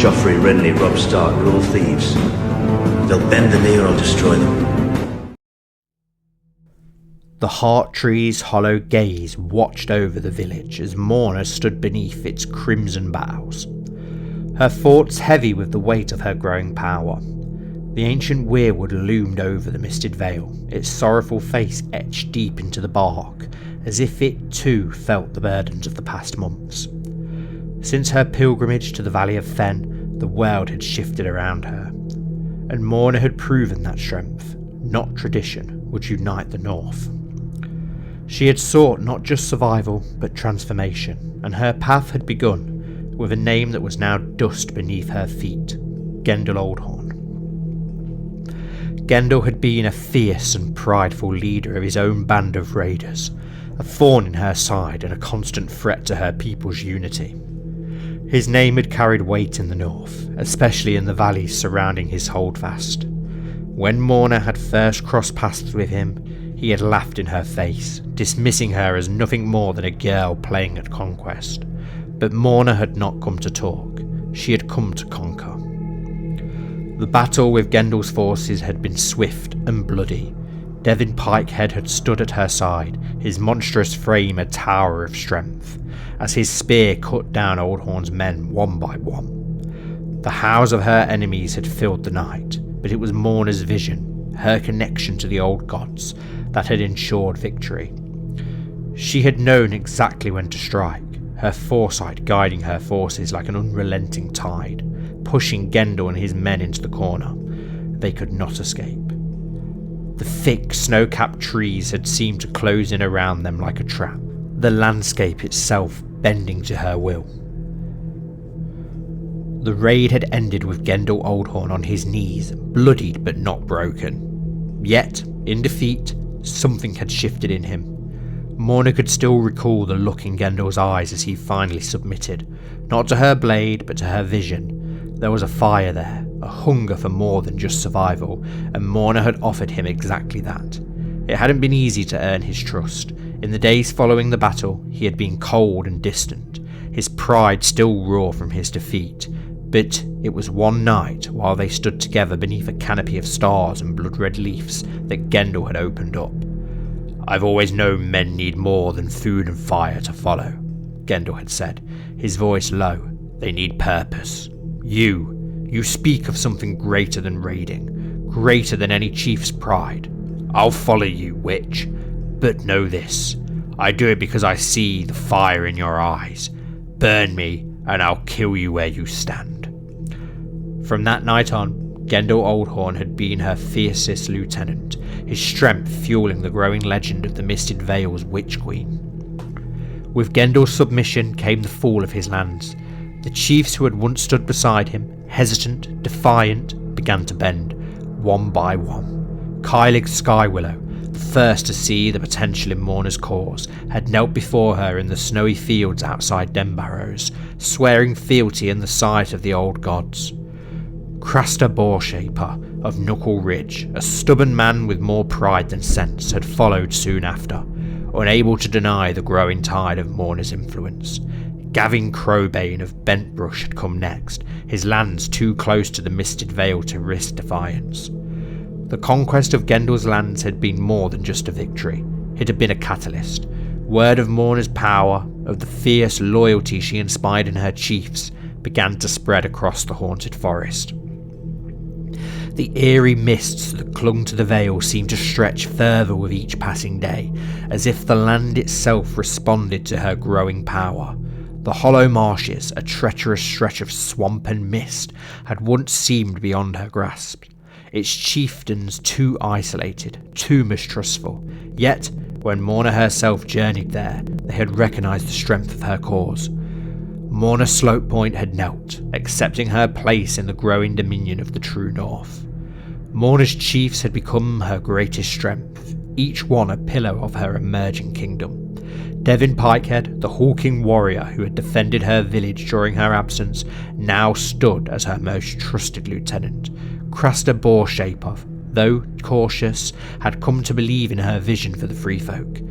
Joffrey, Renly, Robb Stark are all thieves. They'll bend the knee or I'll destroy them. The heart tree's hollow gaze watched over the village as Morna stood beneath its crimson boughs. Her thoughts heavy with the weight of her growing power. The ancient weirwood loomed over the Misted Vale, its sorrowful face etched deep into the bark, as if it too felt the burdens of the past months. Since her pilgrimage to the Valley of Fen, the world had shifted around her, and Morna had proven that strength, not tradition, would unite the North. She had sought not just survival, but transformation, and her path had begun with a name that was now dust beneath her feet, Gendel Oldhorn. Gendel had been a fierce and prideful leader of his own band of raiders, a thorn in her side and a constant threat to her people's unity. His name had carried weight in the north, especially in the valleys surrounding his holdfast. When Morna had first crossed paths with him, he had laughed in her face, dismissing her as nothing more than a girl playing at conquest. But Morna had not come to talk, she had come to conquer. The battle with Gendel's forces had been swift and bloody. Devin Pikehead had stood at her side, his monstrous frame a tower of strength, as his spear cut down Oldhorn's men one by one. The howls of her enemies had filled the night, but it was Morna's vision, her connection to the old gods, that had ensured victory. She had known exactly when to strike, her foresight guiding her forces like an unrelenting tide, pushing Gendel and his men into the corner. They could not escape. The thick, snow-capped trees had seemed to close in around them like a trap, the landscape itself bending to her will. The raid had ended with Gendel Oldhorn on his knees, bloodied but not broken. Yet, in defeat, something had shifted in him. Morna could still recall the look in Gendel's eyes as he finally submitted, not to her blade but to her vision. There was a fire there, a hunger for more than just survival, and Morna had offered him exactly that. It hadn't been easy to earn his trust. In the days following the battle, he had been cold and distant, his pride still raw from his defeat. But it was one night, while they stood together beneath a canopy of stars and blood-red leaves, that Gendel had opened up. "I've always known men need more than food and fire to follow," Gendel had said, his voice low. "They need purpose. You speak of something greater than raiding, greater than any chief's pride. I'll follow you, witch, but know this. I do it because I see the fire in your eyes. Burn me, and I'll kill you where you stand." From that night on, Gendel Oldhorn had been her fiercest lieutenant, his strength fueling the growing legend of the Misted Vale's Witch Queen. With Gendel's submission came the fall of his lands. The chiefs who had once stood beside him, hesitant, defiant, began to bend, one by one. Kylig Skywillow, the first to see the potential in Morna's cause, had knelt before her in the snowy fields outside Denbarrows, swearing fealty in the sight of the old gods. Craster Boreshaper of Knuckle Ridge, a stubborn man with more pride than sense, had followed soon after, unable to deny the growing tide of Morna's influence. Gavin Crowbane of Bentbrush had come next, his lands too close to the Misted Vale to risk defiance. The conquest of Gendel's lands had been more than just a victory, it had been a catalyst. Word of Morna's power, of the fierce loyalty she inspired in her chiefs, began to spread across the haunted forest. The eerie mists that clung to the vale seemed to stretch further with each passing day, as if the land itself responded to her growing power. The hollow marshes, a treacherous stretch of swamp and mist, had once seemed beyond her grasp. Its chieftains too isolated, too mistrustful. Yet, when Morna herself journeyed there, they had recognised the strength of her cause. Morna Slopepoint had knelt, accepting her place in the growing dominion of the true North. Morna's chiefs had become her greatest strength, each one a pillar of her emerging kingdom. Devin Pikehead, the hawking warrior who had defended her village during her absence, now stood as her most trusted lieutenant. Craster Boreshaper, though cautious, had come to believe in her vision for the free folk.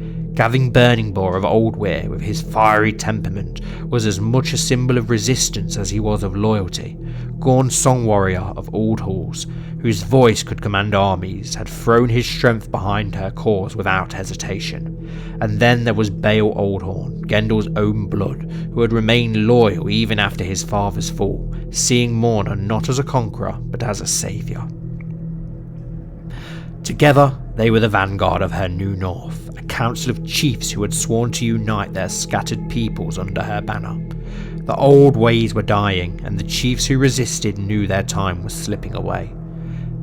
Gavin Burning Boar of Old Weir, with his fiery temperament, was as much a symbol of resistance as he was of loyalty. Gorn Song Warrior of Old Halls, whose voice could command armies, had thrown his strength behind her cause without hesitation. And then there was Bale Oldhorn, Gendel's own blood, who had remained loyal even after his father's fall, seeing Morna not as a conqueror but as a saviour. Together, they were the vanguard of her new north, a council of chiefs who had sworn to unite their scattered peoples under her banner. The old ways were dying, and the chiefs who resisted knew their time was slipping away.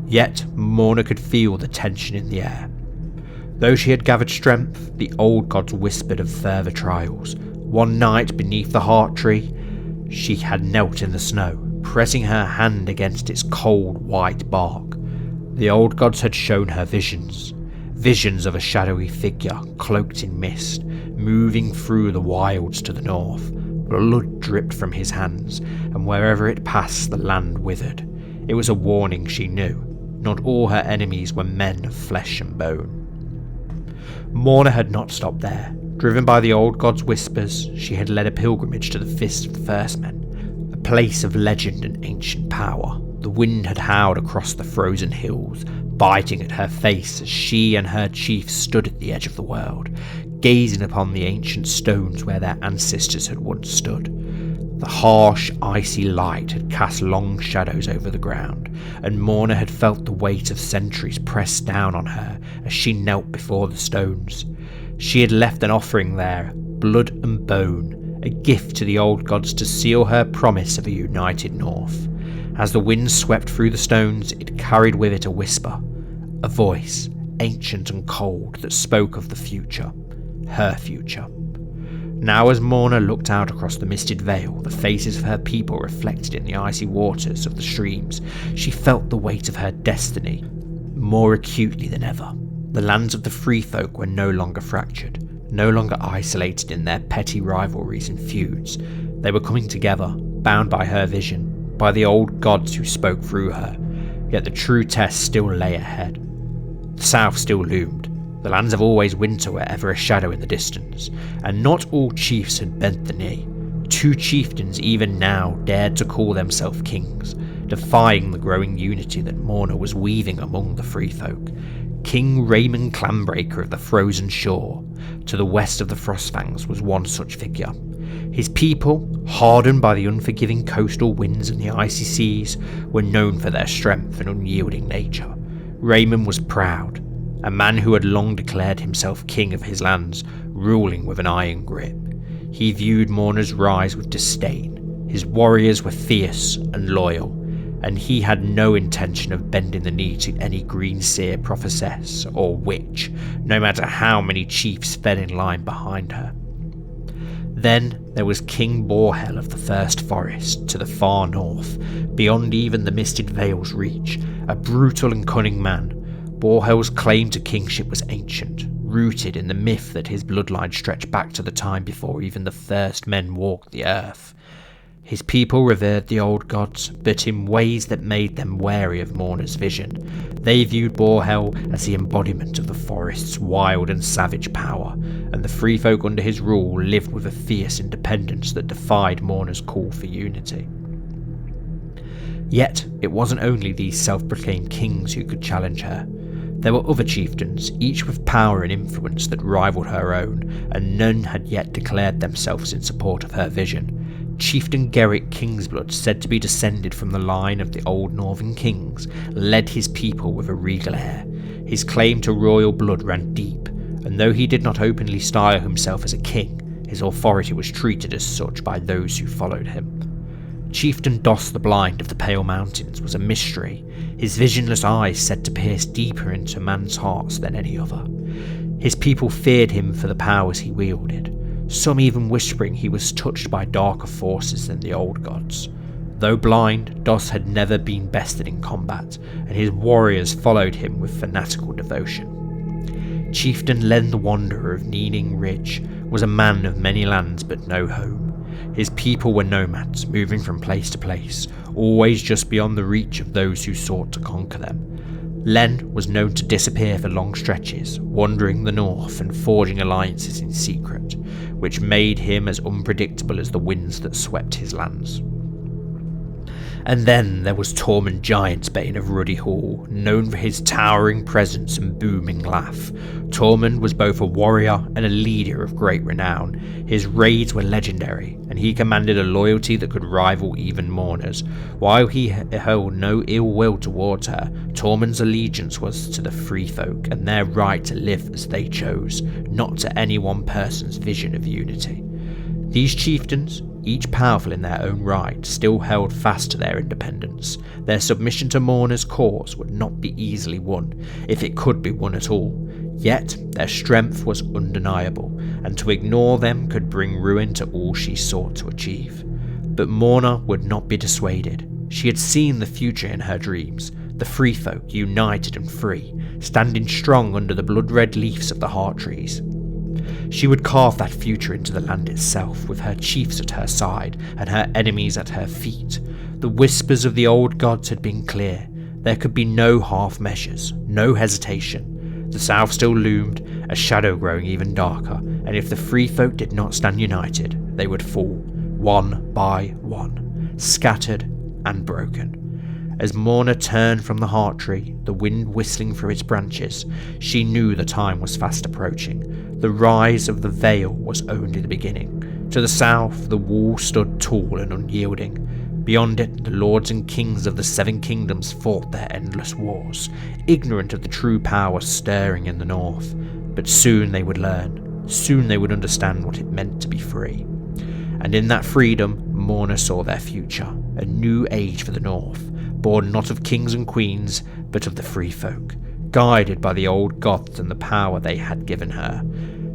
Yet, Morna could feel the tension in the air. Though she had gathered strength, the old gods whispered of further trials. One night, beneath the heart tree, she had knelt in the snow, pressing her hand against its cold, white bark. The old gods had shown her visions of a shadowy figure, cloaked in mist, moving through the wilds to the north. Blood dripped from his hands, and wherever it passed the land withered. It was a warning she knew. Not all her enemies were men of flesh and bone. Morna had not stopped there. Driven by the old god's whispers, she had led a pilgrimage to the Fist of the First Men, a place of legend and ancient power. The wind had howled across the frozen hills, biting at her face as she and her chief stood at the edge of the world, gazing upon the ancient stones where their ancestors had once stood. The harsh, icy light had cast long shadows over the ground, and Morna had felt the weight of centuries press down on her as she knelt before the stones. She had left an offering there, blood and bone, a gift to the old gods to seal her promise of a united north. As the wind swept through the stones, it carried with it a whisper, a voice, ancient and cold, that spoke of the future, her future. Now as Morna looked out across the Misted Vale, the faces of her people reflected in the icy waters of the streams, she felt the weight of her destiny more acutely than ever. The lands of the free folk were no longer fractured, no longer isolated in their petty rivalries and feuds. They were coming together, bound by her vision, by the old gods who spoke through her. Yet the true test still lay ahead. The south still loomed. The lands of always winter were ever a shadow in the distance, and not all chiefs had bent the knee. 2 chieftains even now dared to call themselves kings, defying the growing unity that Morna was weaving among the free folk. King Raymond Clanbreaker of the Frozen Shore, to the west of the Frostfangs, was one such figure. His people, hardened by the unforgiving coastal winds and the icy seas, were known for their strength and unyielding nature. Raymond was proud, a man who had long declared himself king of his lands, ruling with an iron grip. He viewed Morna's rise with disdain. His warriors were fierce and loyal, and he had no intention of bending the knee to any green seer prophetess or witch, no matter how many chiefs fell in line behind her. Then there was King Borhel of the First Forest, to the far north, beyond even the Misted Vale's reach, a brutal and cunning man. Borhel's claim to kingship was ancient, rooted in the myth that his bloodline stretched back to the time before even the first men walked the earth. His people revered the old gods, but in ways that made them wary of Morna's vision. They viewed Borhel as the embodiment of the forest's wild and savage power, and the free folk under his rule lived with a fierce independence that defied Morna's call for unity. Yet, it wasn't only these self-proclaimed kings who could challenge her. There were other chieftains, each with power and influence that rivaled her own, and none had yet declared themselves in support of her vision. Chieftain Gerrick Kingsblood, said to be descended from the line of the old northern kings, led his people with a regal air. His claim to royal blood ran deep, and though he did not openly style himself as a king, his authority was treated as such by those who followed him. Chieftain Doss the Blind of the Pale Mountains was a mystery, his visionless eyes said to pierce deeper into men's hearts than any other. His people feared him for the powers he wielded, some even whispering he was touched by darker forces than the old gods. Though blind, Doss had never been bested in combat, and his warriors followed him with fanatical devotion. Chieftain Len the Wanderer of Kneeling Ridge was a man of many lands but no home. His people were nomads, moving from place to place, always just beyond the reach of those who sought to conquer them. Len was known to disappear for long stretches, wandering the north and forging alliances in secret, which made him as unpredictable as the winds that swept his lands. And then there was Tormund Giantsbane of Ruddy Hall, known for his towering presence and booming laugh. Tormund was both a warrior and a leader of great renown. His raids were legendary, and he commanded a loyalty that could rival even Morna's. While he held no ill will towards her, Tormund's allegiance was to the free folk and their right to live as they chose, not to any one person's vision of unity. These chieftains, each powerful in their own right, still held fast to their independence. Their submission to Morna's cause would not be easily won, if it could be won at all. Yet their strength was undeniable, and to ignore them could bring ruin to all she sought to achieve. But Morna would not be dissuaded. She had seen the future in her dreams, the free folk united and free, standing strong under the blood-red leaves of the heart trees. She would carve that future into the land itself, with her chiefs at her side and her enemies at her feet. The whispers of the old gods had been clear. There could be no half measures, no hesitation. The south still loomed, a shadow growing even darker, and if the free folk did not stand united, they would fall, one by one, scattered and broken. As Morna turned from the heart tree, the wind whistling through its branches, she knew the time was fast approaching. The rise of the Vale was only the beginning. To the south, the wall stood tall and unyielding. Beyond it, the lords and kings of the Seven Kingdoms fought their endless wars, ignorant of the true power stirring in the north. But soon they would learn. Soon they would understand what it meant to be free. And in that freedom, Morna saw their future, a new age for the north, born not of kings and queens, but of the free folk, guided by the old gods and the power they had given her.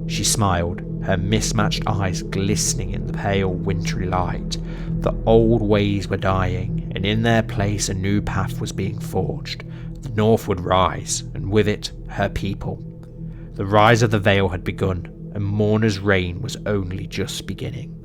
She smiled, her mismatched eyes glistening in the pale wintry light. The old ways were dying, and in their place a new path was being forged. The north would rise, and with it, her people. The rise of the Vale had begun, and Morna's reign was only just beginning.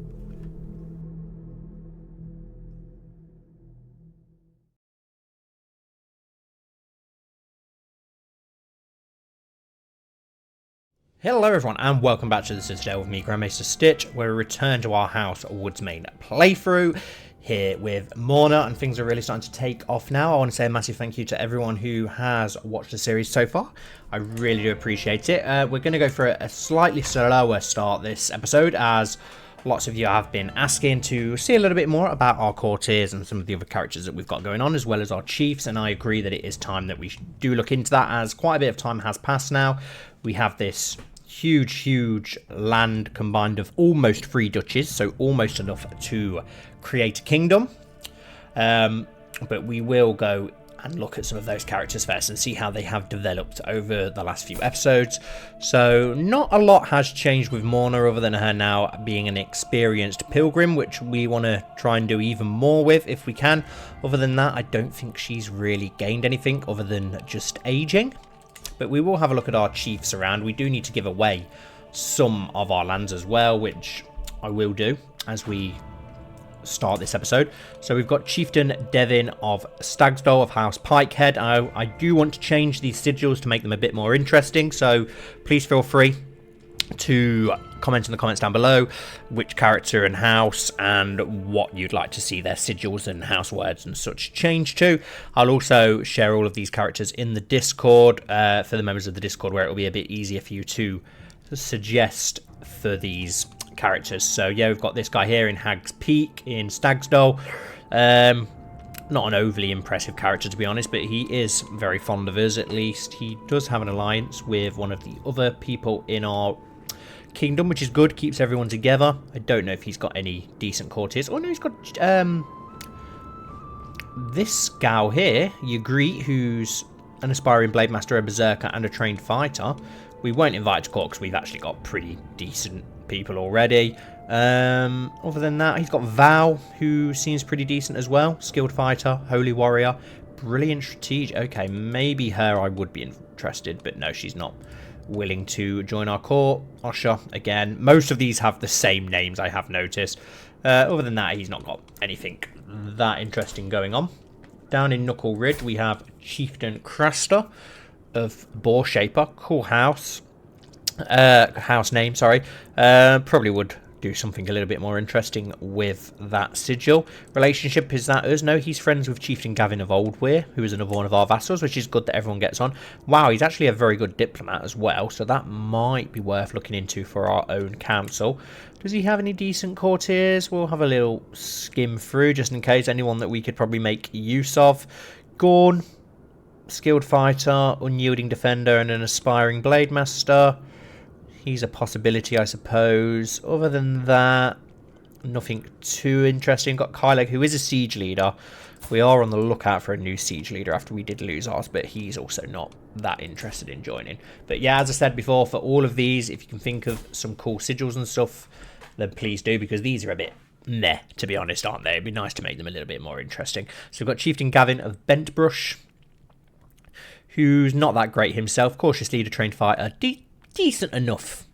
Hello everyone and welcome back to the Citadel with me, Grand Maester Stitch, where we return to our House Woodsmain playthrough here with Morna, and things are really starting to take off now. I want to say a massive thank you to everyone who has watched the series so far. I really do appreciate it. We're going to go for a slightly slower start this episode, as lots of you have been asking to see a little bit more about our courtiers and some of the other characters that we've got going on, as well as our chiefs, and I agree that it is time that we do look into that, as quite a bit of time has passed now. We have this huge land combined of almost 3 duchies, so almost enough to create a kingdom. But we will go and look at some of those characters first and see how they have developed over the last few episodes. So not a lot has changed with Morna, other than her now being an experienced pilgrim, which we want to try and do even more with if we can. Other than that, I don't think she's really gained anything other than just aging. But we will have a look at our chiefs around. We do need to give away some of our lands as well, which I will do as we start this episode. So we've got Chieftain Devin of Stagsdale of House Pikehead. I do want to change these sigils to make them a bit more interesting, so please feel free to comment in the comments down below which character and house and what you'd like to see their sigils and house words and such change to. I'll also share all of these characters in the Discord for the members of the Discord, where it will be a bit easier for you to suggest for these characters. So yeah, we've got this guy here in Hag's Peak in Stagsdale. Not an overly impressive character, to be honest, but he is very fond of us. At least he does have an alliance with one of the other people in our kingdom, which is good, keeps everyone together. I don't know if he's got any decent courtiers. Oh no, he's got this gal here, Ygritte, who's an aspiring blade master, a berserker, and a trained fighter. We won't invite to court because we've actually got pretty decent people already. Other than that, he's got Val, who seems pretty decent as well. Skilled fighter, holy warrior, brilliant strategic. Okay, maybe her I would be interested, but no, she's not willing to join our court. Osha, again. Most of these have the same names, I have noticed. Other than that, he's not got anything that interesting going on. Down in Knuckle Ridge, we have Chieftain Craster of Boar Shaper. Cool house. House name, sorry. Probably would do something a little bit more interesting with that sigil. Relationship is that us? No, he's friends with Chieftain Gavin of Oldweir, who is another one of our vassals, which is good that everyone gets on. Wow, he's actually a very good diplomat as well, so that might be worth looking into for our own council. Does he have any decent courtiers? We'll have a little skim through just in case. Anyone that we could probably make use of. Gorn, skilled fighter, unyielding defender, and an aspiring blade master. He's a possibility, I suppose. Other than that, nothing too interesting. Got Kyleg, who is a siege leader. We are on the lookout for a new siege leader after we did lose ours, but he's also not that interested in joining. But yeah, as I said before, for all of these, if you can think of some cool sigils and stuff, then please do, because these are a bit meh, to be honest, aren't they? It'd be nice to make them a little bit more interesting. So we've got Chieftain Gavin of Bentbrush, who's not that great himself. Cautious leader, trained fighter, decent enough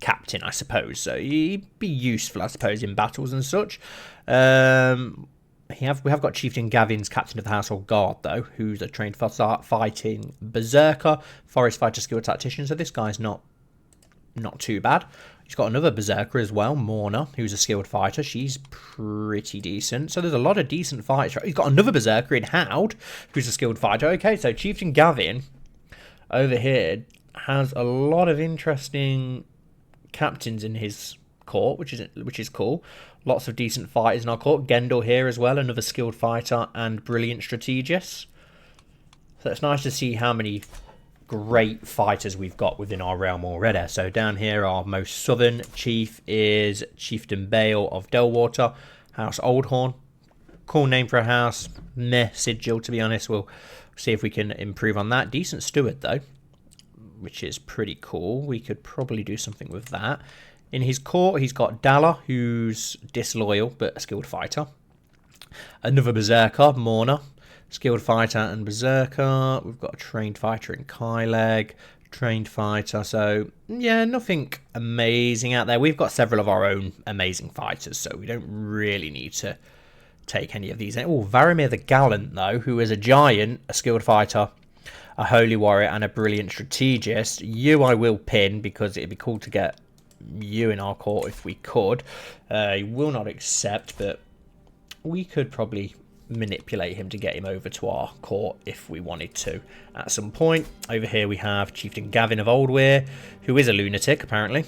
captain, I suppose. So he'd be useful, I suppose, in battles and such. We have got Chieftain Gavin's captain of the household guard, though, who's a trained fighting berserker, forest fighter, skilled tactician. So this guy's not too bad. He's got another berserker as well, Morna, who's a skilled fighter. She's pretty decent. So there's a lot of decent fighters. He's got another berserker in Howd, who's a skilled fighter. Okay, so Chieftain Gavin over here has a lot of interesting captains in his court, which is cool. Lots of decent fighters in our court. Gendel here as well, another skilled fighter and brilliant strategist. So it's nice to see how many great fighters we've got within our realm already. So down here, our most southern chief is Chieftain Bale of Delwater, House Oldhorn. Cool name for a house. Meh sigil, to be honest. We'll see if we can improve on that. Decent steward, though, which is pretty cool. We could probably do something with that. In his court, he's got Dalla, who's disloyal, but a skilled fighter. Another berserker, Morna, skilled fighter and berserker. We've got a trained fighter in Kyleg, trained fighter. So, yeah, nothing amazing out there. We've got several of our own amazing fighters, so we don't really need to take any of these. Oh, Varamir the Gallant, though, who is a giant, a skilled fighter, a holy warrior, and a brilliant strategist. You I will pin, because it'd be cool to get you in our court if we could. He will not accept, but we could probably manipulate him to get him over to our court if we wanted to at some point. Over here we have Chieftain Gavin of Oldweir, who is a lunatic, apparently.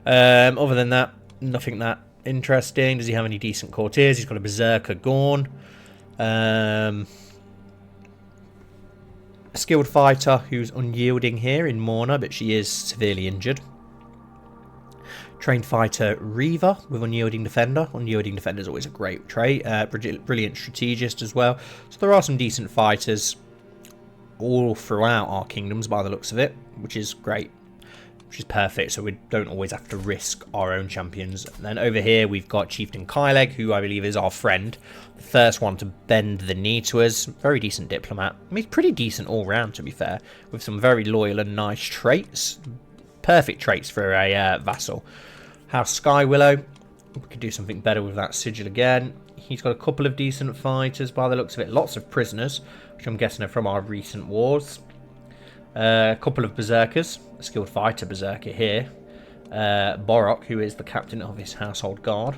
Other than that, nothing that interesting. Does he have any decent courtiers? He's got a berserker, Gorn. A skilled fighter who's unyielding here in Morna, but she is severely injured. Trained fighter Reaver with unyielding defender. Unyielding defender is always a great trait. Brilliant strategist as well. So there are some decent fighters all throughout our kingdoms by the looks of it, which is great, which is perfect. So we don't always have to risk our own champions. And then over here we've got Chieftain Kyleg, who I believe is our friend. The first one to bend the knee to us. Very decent diplomat. I mean, he's pretty decent all round, to be fair, with some very loyal and nice traits. Perfect traits for a vassal. House Skywillow. We could do something better with that sigil again. He's got a couple of decent fighters by the looks of it. Lots of prisoners, which I'm guessing are from our recent wars. A couple of berserkers. A skilled fighter berserker here. Borok, who is the captain of his household guard.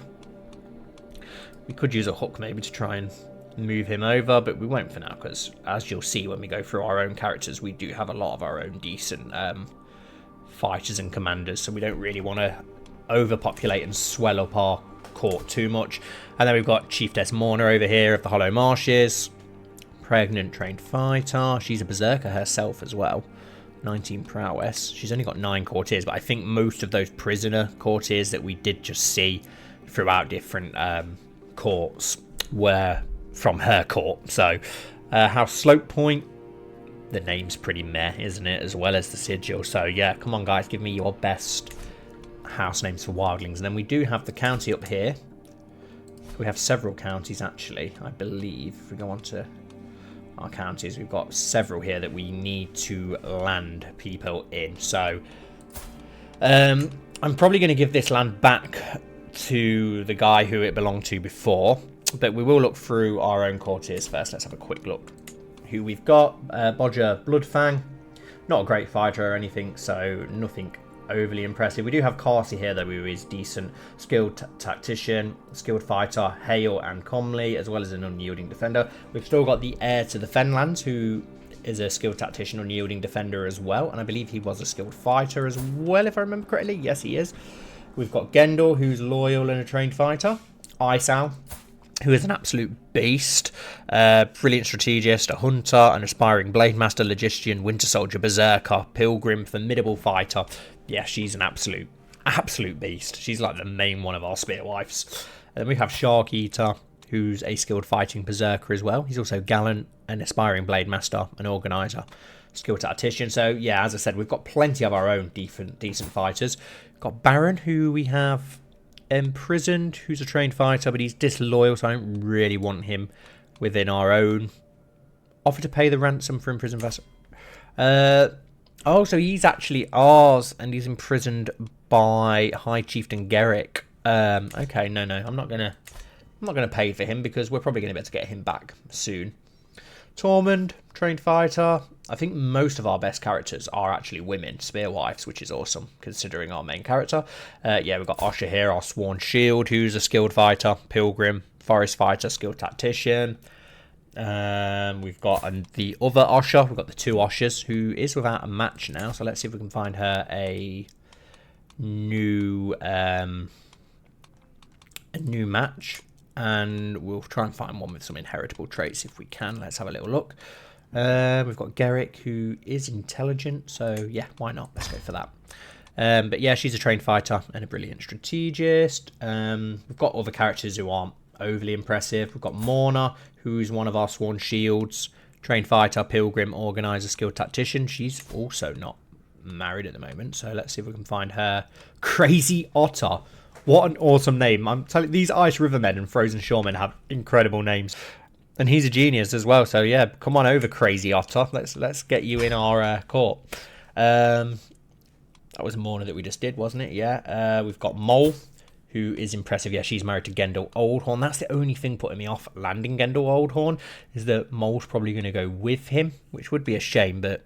We could use a hook maybe to try and move him over, but we won't for now, because as you'll see when we go through our own characters, we do have a lot of our own decent fighters and commanders, so we don't really want to overpopulate and swell up our court too much. And then we've got Chiefess Morna over here of the Hollow Marshes. Pregnant trained fighter. She's a berserker herself as well. 19 prowess. She's only got 9 courtiers, but I think most of those prisoner courtiers that we did just see throughout different courts were from her court. So House Slope Point. The name's pretty meh, isn't it? As well as the sigil. So yeah, come on guys, give me your best house names for wildlings. And then we do have the county up here. We have several counties actually, I believe. If we go on to our counties, we've got several here that we need to land people in. So I'm probably going to give this land back to the guy who it belonged to before. But we will look through our own courtiers first. Let's have a quick look. Who we've got. Bodger Bloodfang. Not a great fighter or anything, so nothing overly impressive. We do have Carsey here, though, who is decent. Skilled tactician, skilled fighter, Hale and Comley, as well as an unyielding defender. We've still got the heir to the Fenlands, who is a skilled tactician, unyielding defender as well. And I believe he was a skilled fighter as well, if I remember correctly. Yes, he is. We've got Gendor, who's loyal and a trained fighter. Isao, who is an absolute beast, brilliant strategist, a hunter, an aspiring blade master, logician, winter soldier, berserker, pilgrim, formidable fighter. Yeah, she's an absolute beast. She's like the main one of our spear wives. And then we have Shark Eater, who's a skilled fighting berserker as well. He's also gallant, an aspiring blade master, an organizer, skilled tactician. So yeah, as I said, we've got plenty of our own decent fighters. We've got Baron, who we have imprisoned, who's a trained fighter, but he's disloyal, so I don't really want him within our own. Offer to pay the ransom for imprisoned vessel. Oh, so he's actually ours, and he's imprisoned by High Chieftain Garrick. Okay, no, I'm not gonna pay for him because we're probably gonna be able to get him back soon. Tormund, trained fighter. I think most of our best characters are actually women, spear wives, which is awesome considering our main character. Yeah, we've got Osha here, our Sworn Shield, who's a skilled fighter, pilgrim, forest fighter, skilled tactician. We've got the other Osha. We've got the two Oshas, who is without a match now. So let's see if we can find her a new match. And we'll try and find one with some inheritable traits if we can. Let's have a little look. We've got Garrick, who is intelligent. So yeah, why not? Let's go for that. But yeah, she's a trained fighter and a brilliant strategist. We've got other characters who aren't overly impressive. We've got Morna, who's one of our Sworn Shields. Trained fighter, pilgrim, organizer, skilled tactician. She's also not married at the moment. So let's see if we can find her. Crazy Otter. What an awesome name. I'm telling you, these Ice Rivermen and Frozen Shoremen have incredible names. And he's a genius as well. So yeah, come on over, Crazy Otter. Let's get you in our court. That was Morna that we just did, wasn't it? Yeah. We've got Mole, who is impressive. Yeah, she's married to Gendel Oldhorn. That's the only thing putting me off landing Gendel Oldhorn, is that Mole's probably going to go with him, which would be a shame, but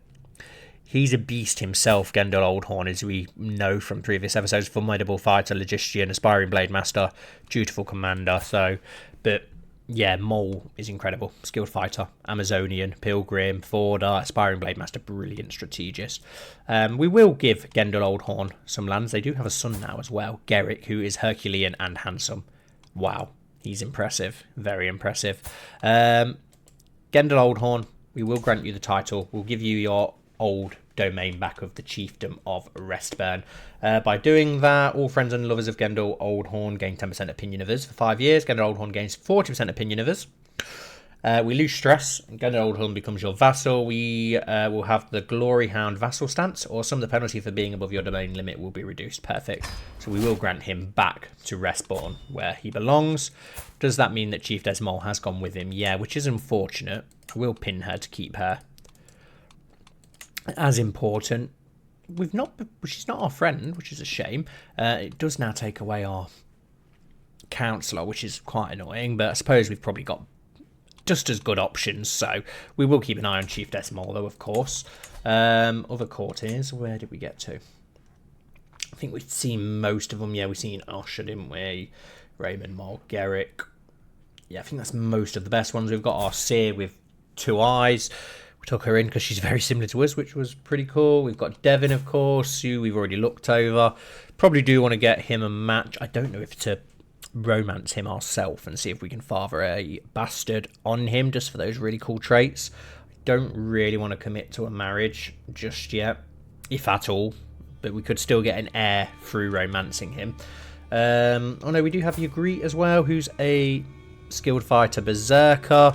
he's a beast himself, Gendel Oldhorn, as we know from previous episodes. Formidable fighter, logician, aspiring blade master, dutiful commander. So, but yeah, Mole is incredible. Skilled fighter, Amazonian, pilgrim, forwarder, aspiring blade master, brilliant strategist. We will give Gendel Oldhorn some lands. They do have a son now as well, Garrick, who is Herculean and handsome. Wow, he's impressive, very impressive. Gendel Oldhorn, we will grant you the title. We'll give you your old domain back of the chiefdom of Restburn. By doing that, all friends and lovers of Gendel Oldhorn gain 10% opinion of us for 5 years. Gendel Oldhorn gains 40% opinion of us. We lose stress. Gendel Oldhorn becomes your vassal. We will have the Glory Hound vassal stance. Awesome. The penalty for being above your domain limit will be reduced. Perfect. So we will grant him back to Restburn, where he belongs. Does that mean that Chief Desmol has gone with him? Yeah, which is unfortunate. I will pin her to keep her as important. She's not our friend, which is a shame. It does now take away our counsellor, which is quite annoying, but I suppose we've probably got just as good options, so we will keep an eye on Chief Desmol, though, of course. Other courtiers, where did we get to? I think we've seen most of them. Yeah, we've seen Osher, didn't we? Raymond, Mole, Garrick. Yeah, I think that's most of the best ones. We've got our Seer with 2 eyes. We took her in because she's very similar to us, which was pretty cool. We've got Devin, of course, who we've already looked over. Probably do want to get him a match. I don't know if to romance him ourselves and see if we can father a bastard on him just for those really cool traits. I don't really want to commit to a marriage just yet, if at all, but we could still get an heir through romancing him. Oh no, we do have Ygritte as well, who's a skilled fighter berserker.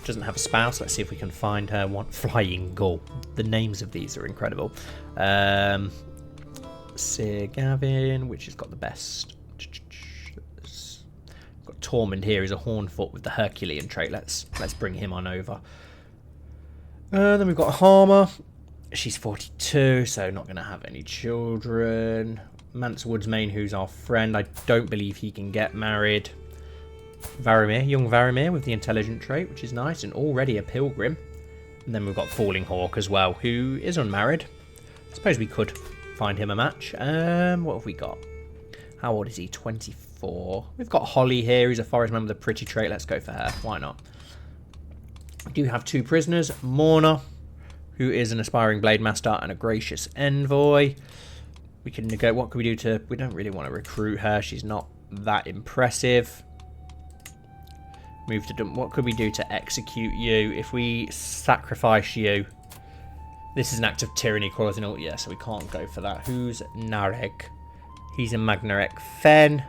Doesn't have a spouse. Let's see if we can find her one. Flying Gull. The names of these are incredible. Sir Gavin, which has got the best. Got Tormund here. He's a Hornfoot with the Herculean trait. Let's bring him on over. Then we've got Harmer. She's 42, so not going to have any children. Mance Woodsmain, who's our friend. I don't believe he can get married. Varamir, young Varamir with the intelligent trait, which is nice, and already a pilgrim. And then we've got Falling Hawk as well, who is unmarried. I suppose we could find him a match. What have we got? How old is he? 24. We've got Holly here, who's a forest man with a pretty trait. Let's go for her. Why not? We do have 2 prisoners. Morna, who is an aspiring blade master and a gracious envoy. We can negotiate. What can we do to... We don't really want to recruit her. She's not that impressive. Move to dump. What could we do to execute you? If we sacrifice you... This is an act of tyranny causing all... Yeah, so we can't go for that. Who's Nareg? He's a Magnarek Fen.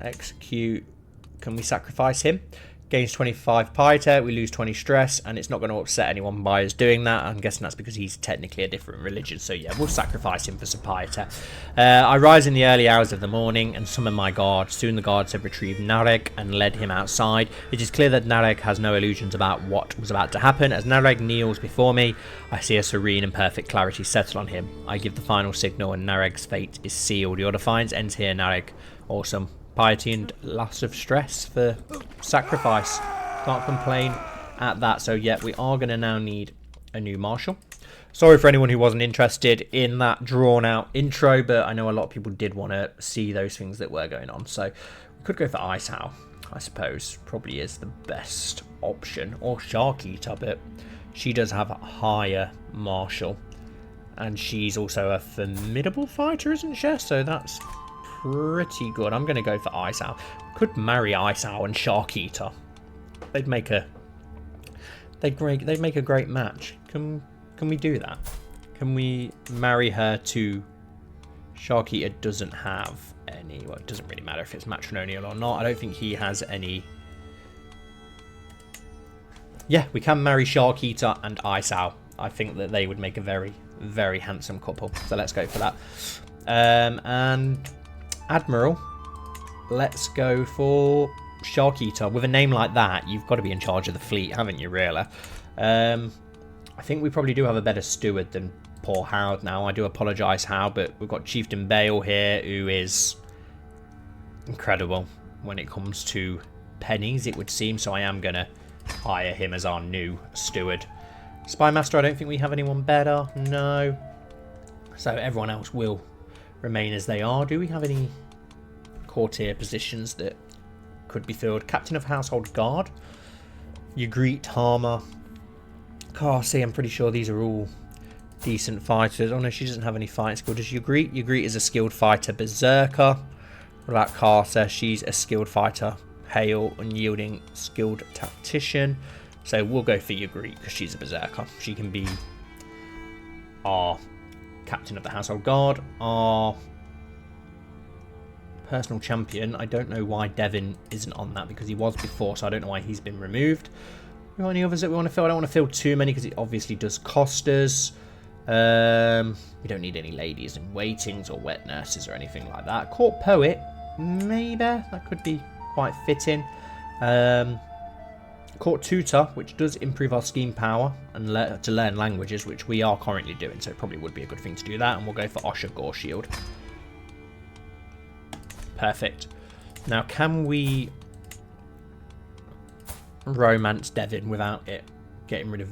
Execute. Can we sacrifice him? Gains 25 piety, we lose 20 stress, and it's not going to upset anyone by us doing that. I'm guessing that's because he's technically a different religion, so yeah, we'll sacrifice him for some piety. I rise in the early hours of the morning and summon my guard. Soon the guards have retrieved Nareg and led him outside. It is clear that Nareg has no illusions about what was about to happen. As Nareg kneels before me, I see a serene and perfect clarity settle on him. I give the final signal and Nareg's fate is sealed. Your defiance ends here, Nareg. Awesome. Piety and loss of stress for sacrifice. Can't complain at that. So yeah, we are going to now need a new marshal. Sorry for anyone who wasn't interested in that drawn out intro, but I know a lot of people did want to see those things that were going on. So we could go for Ice Owl, I suppose. Probably is the best option. Or Shark Eater, but she does have a higher marshal. And she's also a formidable fighter, isn't she? So that's... pretty good. I'm going to go for Ice Owl. Could marry Ice Owl and Shark Eater. They'd make a great match. Can we do that? Can we marry her to Shark Eater? Doesn't have any. Well, it doesn't really matter if it's matrimonial or not. I don't think he has any. Yeah, we can marry Shark Eater and Ice Owl. I think that they would make a very, very handsome couple. So let's go for that. And Admiral, let's go for Shark Eater. With a name like that, you've got to be in charge of the fleet, haven't you, really? I think we probably do have a better steward than poor Howard now. I do apologise, How, but we've got Chieftain Bale here, who is incredible when it comes to pennies, it would seem. So I am going to hire him as our new steward. Spy Master, I don't think we have anyone better. No. So everyone else will remain as they are. Do we have any courtier positions that could be filled? Captain of Household Guard, Ygritte, Harmer, Carsey. I'm pretty sure these are all decent fighters. Oh no, she doesn't have any fighting skill. Does Ygritte? Ygritte is a skilled fighter, Berserker. What about Carcer? She's a skilled fighter, Hale, unyielding, skilled tactician. So we'll go for Ygritte because she's a Berserker. She can be our Captain of the Household Guard, our personal champion. I don't know why Devin isn't on that because he was before, so I don't know why he's been removed. We got any others that we want to fill? I don't want to fill too many because it obviously does cost us. We don't need any ladies in waitings or wet nurses or anything like that. Court Poet, maybe that could be quite fitting. Court Tutor, which does improve our scheme power and to learn languages, which we are currently doing, so it probably would be a good thing to do that. And we'll go for Osher Goreshield. Perfect. Now, can we romance Devin without it getting rid of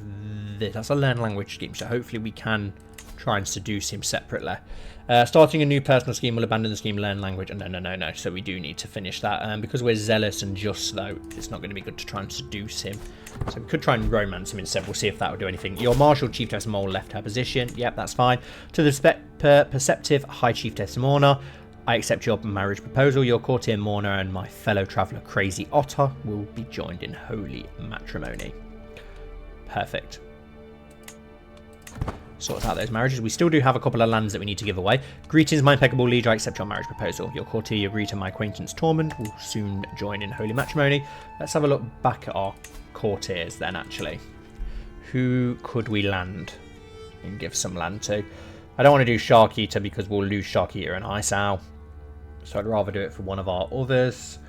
this? That's a learn language scheme, so hopefully we can try and seduce him separately. Starting a new personal scheme will abandon the scheme learn language. No. So we do need to finish that. Because we're zealous and just, though, it's not going to be good to try and seduce him. So we could try and romance him instead. We'll see if that will do anything. Your Marshal Chiefess Mole left her position. Yep, that's fine. To the Perceptive High Chiefess Morna, I accept your marriage proposal. Your courtier Morna and my fellow traveller Crazy Otter will be joined in holy matrimony. Perfect. Sort out those marriages. We still do have a couple of lands that we need to give away. Greetings, my impeccable liege. I accept your marriage proposal. Your courtier Ygritte and my acquaintance Tormund will soon join in holy matrimony. Let's have a look back at our courtiers then, actually. Who could we land and give some land to? I don't want to do Shark Eater because we'll lose Shark Eater and Ice Owl. So I'd rather do it for one of our others.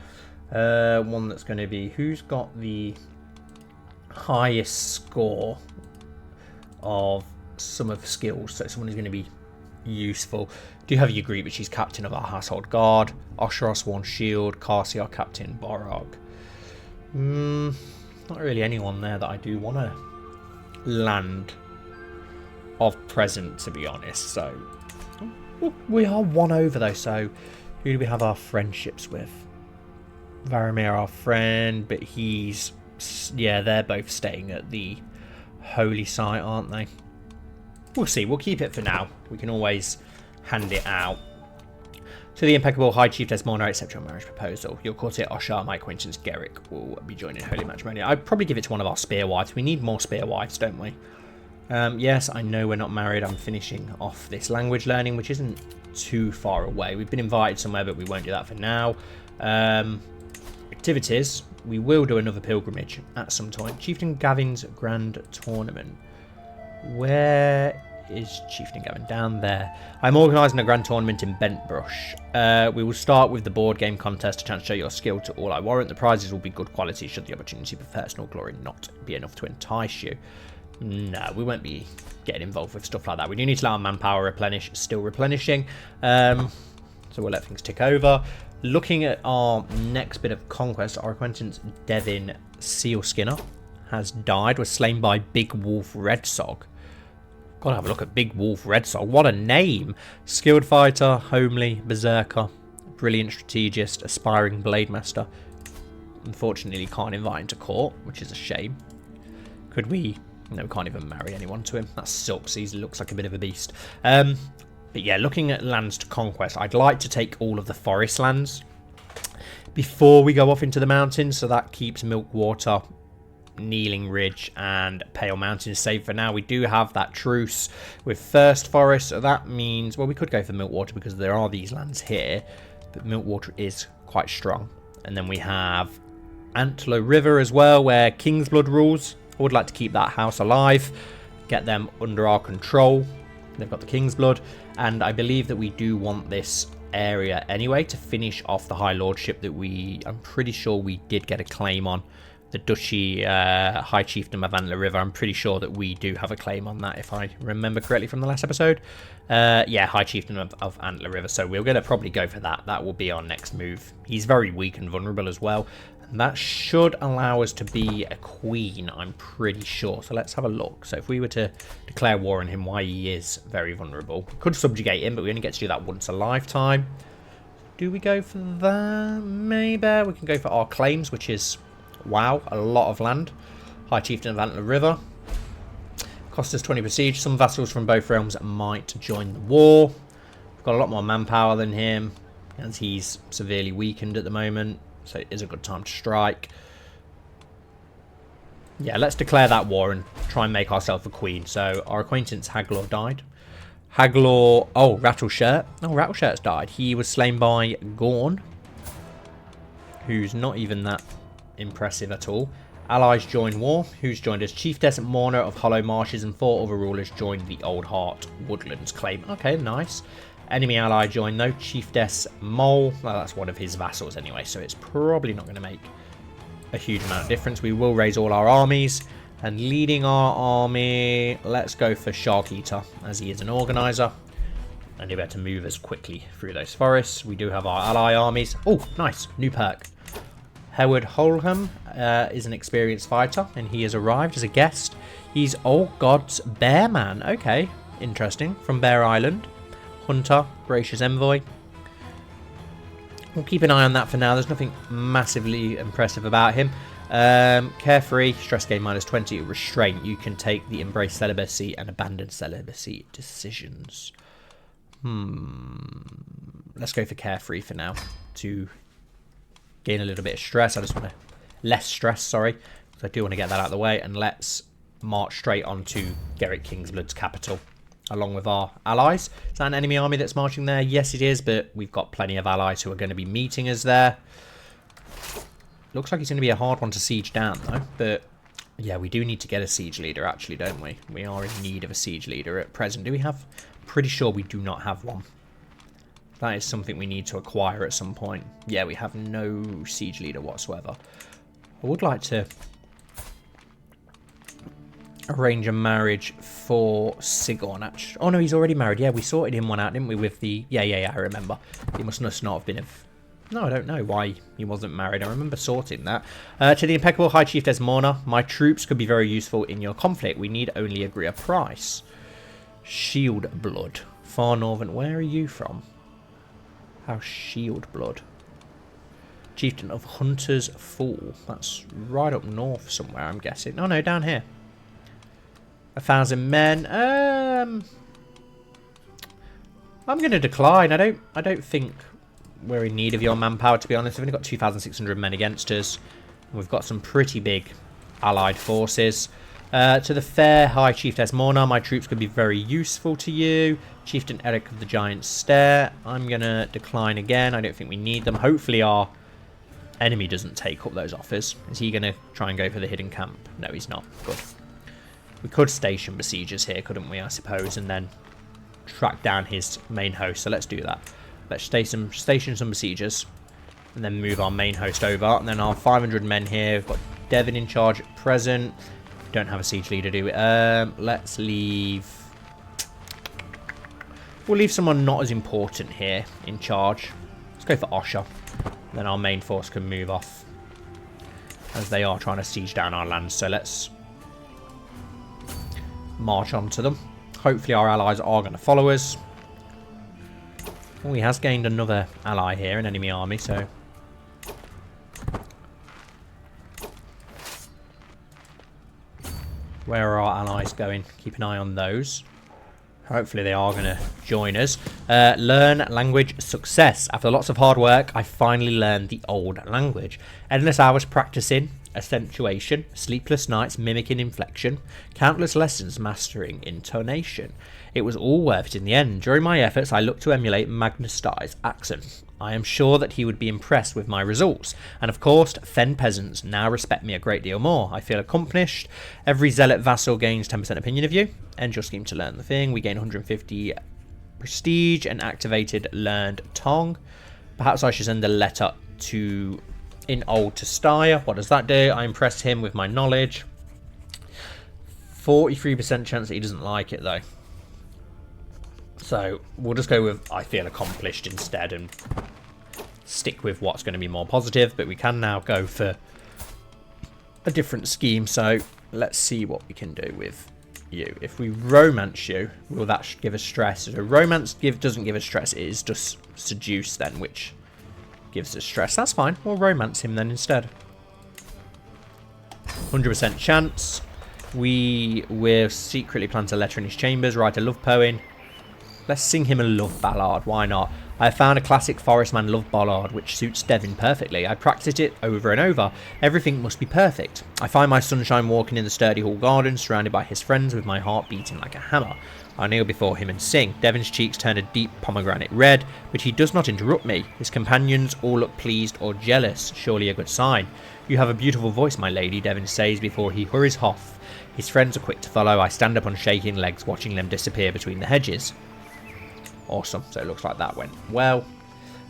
One that's going to be... Who's got the highest score of some of the skills? So someone who's going to be useful. Do have Ygritte, but she's captain of our household guard. Oshra, Sworn Shield. Kasi, our captain. Borog. Not really anyone there that I do want to land of present, to be honest. So we are 1 over though. So who do we have our friendships with? Varamir, our friend, but he's, yeah, they're both staying at the holy site, aren't they? We'll see. We'll keep it for now. We can always hand it out. To the impeccable High Chiefess Morna, accept your marriage proposal. Your courtier Oshar, my acquaintance Gerrick, will be joining Holy Matrimony. I'd probably give it to one of our spear wives. We need more spear wives, don't we? Yes, I know we're not married. I'm finishing off this language learning, which isn't too far away. We've been invited somewhere, but we won't do that for now. Activities. We will do another pilgrimage at some point. Chieftain Gavin's Grand Tournament. Where is Chieftain Gavin? Down there. I'm organising a grand tournament in Bentbrush. We will start with the board game contest, a chance to show your skill to all I warrant. The prizes will be good quality should the opportunity for personal glory not be enough to entice you. No, we won't be getting involved with stuff like that. We do need to let our manpower replenish, still replenishing. So we'll let things tick over. Looking at our next bit of conquest, our acquaintance Devin Sealskinner has died, was slain by Big Wolf Redsog. Gotta have a look at Big Wolf Redsog. What a name! Skilled fighter, homely, berserker, brilliant strategist, aspiring blade master. Unfortunately, can't invite him to court, which is a shame. Could we? No, we can't even marry anyone to him. That sucks. He looks like a bit of a beast. But yeah, looking at lands to conquest, I'd like to take all of the forest lands before we go off into the mountains, so that keeps Milkwater, Kneeling Ridge and Pale Mountain safe for now. We do have that truce with First Forest, so that means, well, we could go for Milkwater because there are these lands here, but Milkwater is quite strong. And then we have Antler River as well, where Kingsblood rules. I would like to keep that house alive, get them under our control. They've got the Kingsblood, and I believe that we do want this area anyway to finish off the High Lordship that I'm pretty sure we did get a claim on. The Duchy High Chiefdom of Antler River. I'm pretty sure that we do have a claim on that, if I remember correctly from the last episode. Yeah, High Chiefdom of Antler River. So we're going to probably go for that. That will be our next move. He's very weak and vulnerable as well. And that should allow us to be a queen, I'm pretty sure. So let's have a look. So if we were to declare war on him, why he is very vulnerable. We could subjugate him, but we only get to do that once a lifetime. Do we go for that? Maybe. We can go for our claims, which is... wow, a lot of land. High Chieftain of Antler River. Cost us 20 prestige. Some vassals from both realms might join the war. We've got a lot more manpower than him, as he's severely weakened at the moment. So it is a good time to strike. Yeah, let's declare that war and try and make ourselves a queen. So our acquaintance Haglor died. Haglor... oh, Rattleshirt. Oh, Rattleshirt's died. He was slain by Gorn, who's not even that impressive at all. Allies join war. Who's joined us? Chiefess Morna of Hollow Marshes and 4 other rulers joined the Old Heart Woodlands claim. Okay, nice. Enemy ally joined though. Chiefess Mole. Well, that's one of his vassals anyway, so it's probably not going to make a huge amount of difference. We will raise all our armies. And leading our army, let's go for Shark Eater, as he is an organizer. And he'll be able to move us quickly through those forests. We do have our ally armies. Oh, nice. New perk. Howard Holham is an experienced fighter, and he has arrived as a guest. He's Old God's Bear Man. Okay, interesting. From Bear Island. Hunter, gracious envoy. We'll keep an eye on that for now. There's nothing massively impressive about him. Carefree, stress gain -20. Restraint, you can take the embrace celibacy and abandon celibacy decisions. Let's go for carefree for now to gain a little bit of stress. I just want to... less stress, sorry. So I do want to get that out of the way. And let's march straight on to Gerrick Kingsblood's capital, along with our allies. Is that an enemy army that's marching there? Yes, it is, but we've got plenty of allies who are going to be meeting us there. Looks like it's going to be a hard one to siege down, though. But, yeah, we do need to get a siege leader, actually, don't we? We are in need of a siege leader at present. Do we have... pretty sure we do not have one. That is something we need to acquire at some point. Yeah, we have no siege leader whatsoever. I would like to arrange a marriage for Sigon. Oh no, he's already married. Yeah, we sorted him one out, didn't we? With the yeah, I remember. He must not have been of. No, I don't know why he wasn't married. I remember sorting that. To the impeccable High Chiefess Morna, my troops could be very useful in your conflict. We need only agree a price. Shield Blood, far northern. Where are you from? House Shield Blood. Chieftain of Hunter's Fall. That's right up north somewhere, I'm guessing. No, down here. 1,000 men. I'm going to decline. I don't think we're in need of your manpower, to be honest. We've only got 2,600 men against us. We've got some pretty big allied forces. To the fair High Chiefess Morna, my troops could be very useful to you. Chieftain Eric of the Giant Stair. I'm going to decline again. I don't think we need them. Hopefully our enemy doesn't take up those offers. Is he going to try and go for the hidden camp? No, he's not. Good. We could station besiegers here, couldn't we, I suppose, and then track down his main host. So let's do that. Let's station some besiegers and then move our main host over. And then our 500 men here. We've got Devon in charge at present. Don't have a siege leader, do we? Let's leave... We'll leave someone not as important here in charge. Let's go for Osha. Then our main force can move off, as they are trying to siege down our lands. So let's march on to them. Hopefully our allies are going to follow us. Oh, he has gained another ally here, an enemy army, so... Where are our allies going? Keep an eye on those. Hopefully they are going to join us. Learn language success. After lots of hard work, I finally learned the old language. Endless hours practicing, accentuation, sleepless nights mimicking inflection, countless lessons mastering intonation. It was all worth it in the end. During my efforts, I looked to emulate Magnus Stey's accent. I am sure that he would be impressed with my results. And of course, Fen peasants now respect me a great deal more. I feel accomplished. Every zealot vassal gains 10% opinion of you. End your scheme to learn the thing. We gain 150 prestige and activated learned tongue. Perhaps I should send a letter to in old to Styre. What does that do? I impress him with my knowledge. 43% chance that he doesn't like it though. So we'll just go with I feel accomplished instead and stick with what's going to be more positive. But we can now go for a different scheme. So let's see what we can do with you. If we romance you, will that give us stress? So romance doesn't give us stress. It is just seduce then, which gives us stress. That's fine. We'll romance him then instead. 100% chance. We will secretly plant a letter in his chambers, write a love poem. Let's sing him a love ballad. Why not? I have found a classic Forestman love ballad which suits Devon perfectly. I practiced it over and over. Everything must be perfect. I find my sunshine walking in the sturdy hall garden, surrounded by his friends with my heart beating like a hammer. I kneel before him and sing. Devon's cheeks turn a deep pomegranate red, but he does not interrupt me. His companions all look pleased or jealous, surely a good sign. You have a beautiful voice, my lady, Devon says before he hurries off. His friends are quick to follow. I stand up on shaking legs, watching them disappear between the hedges. Awesome, so it looks like that went well.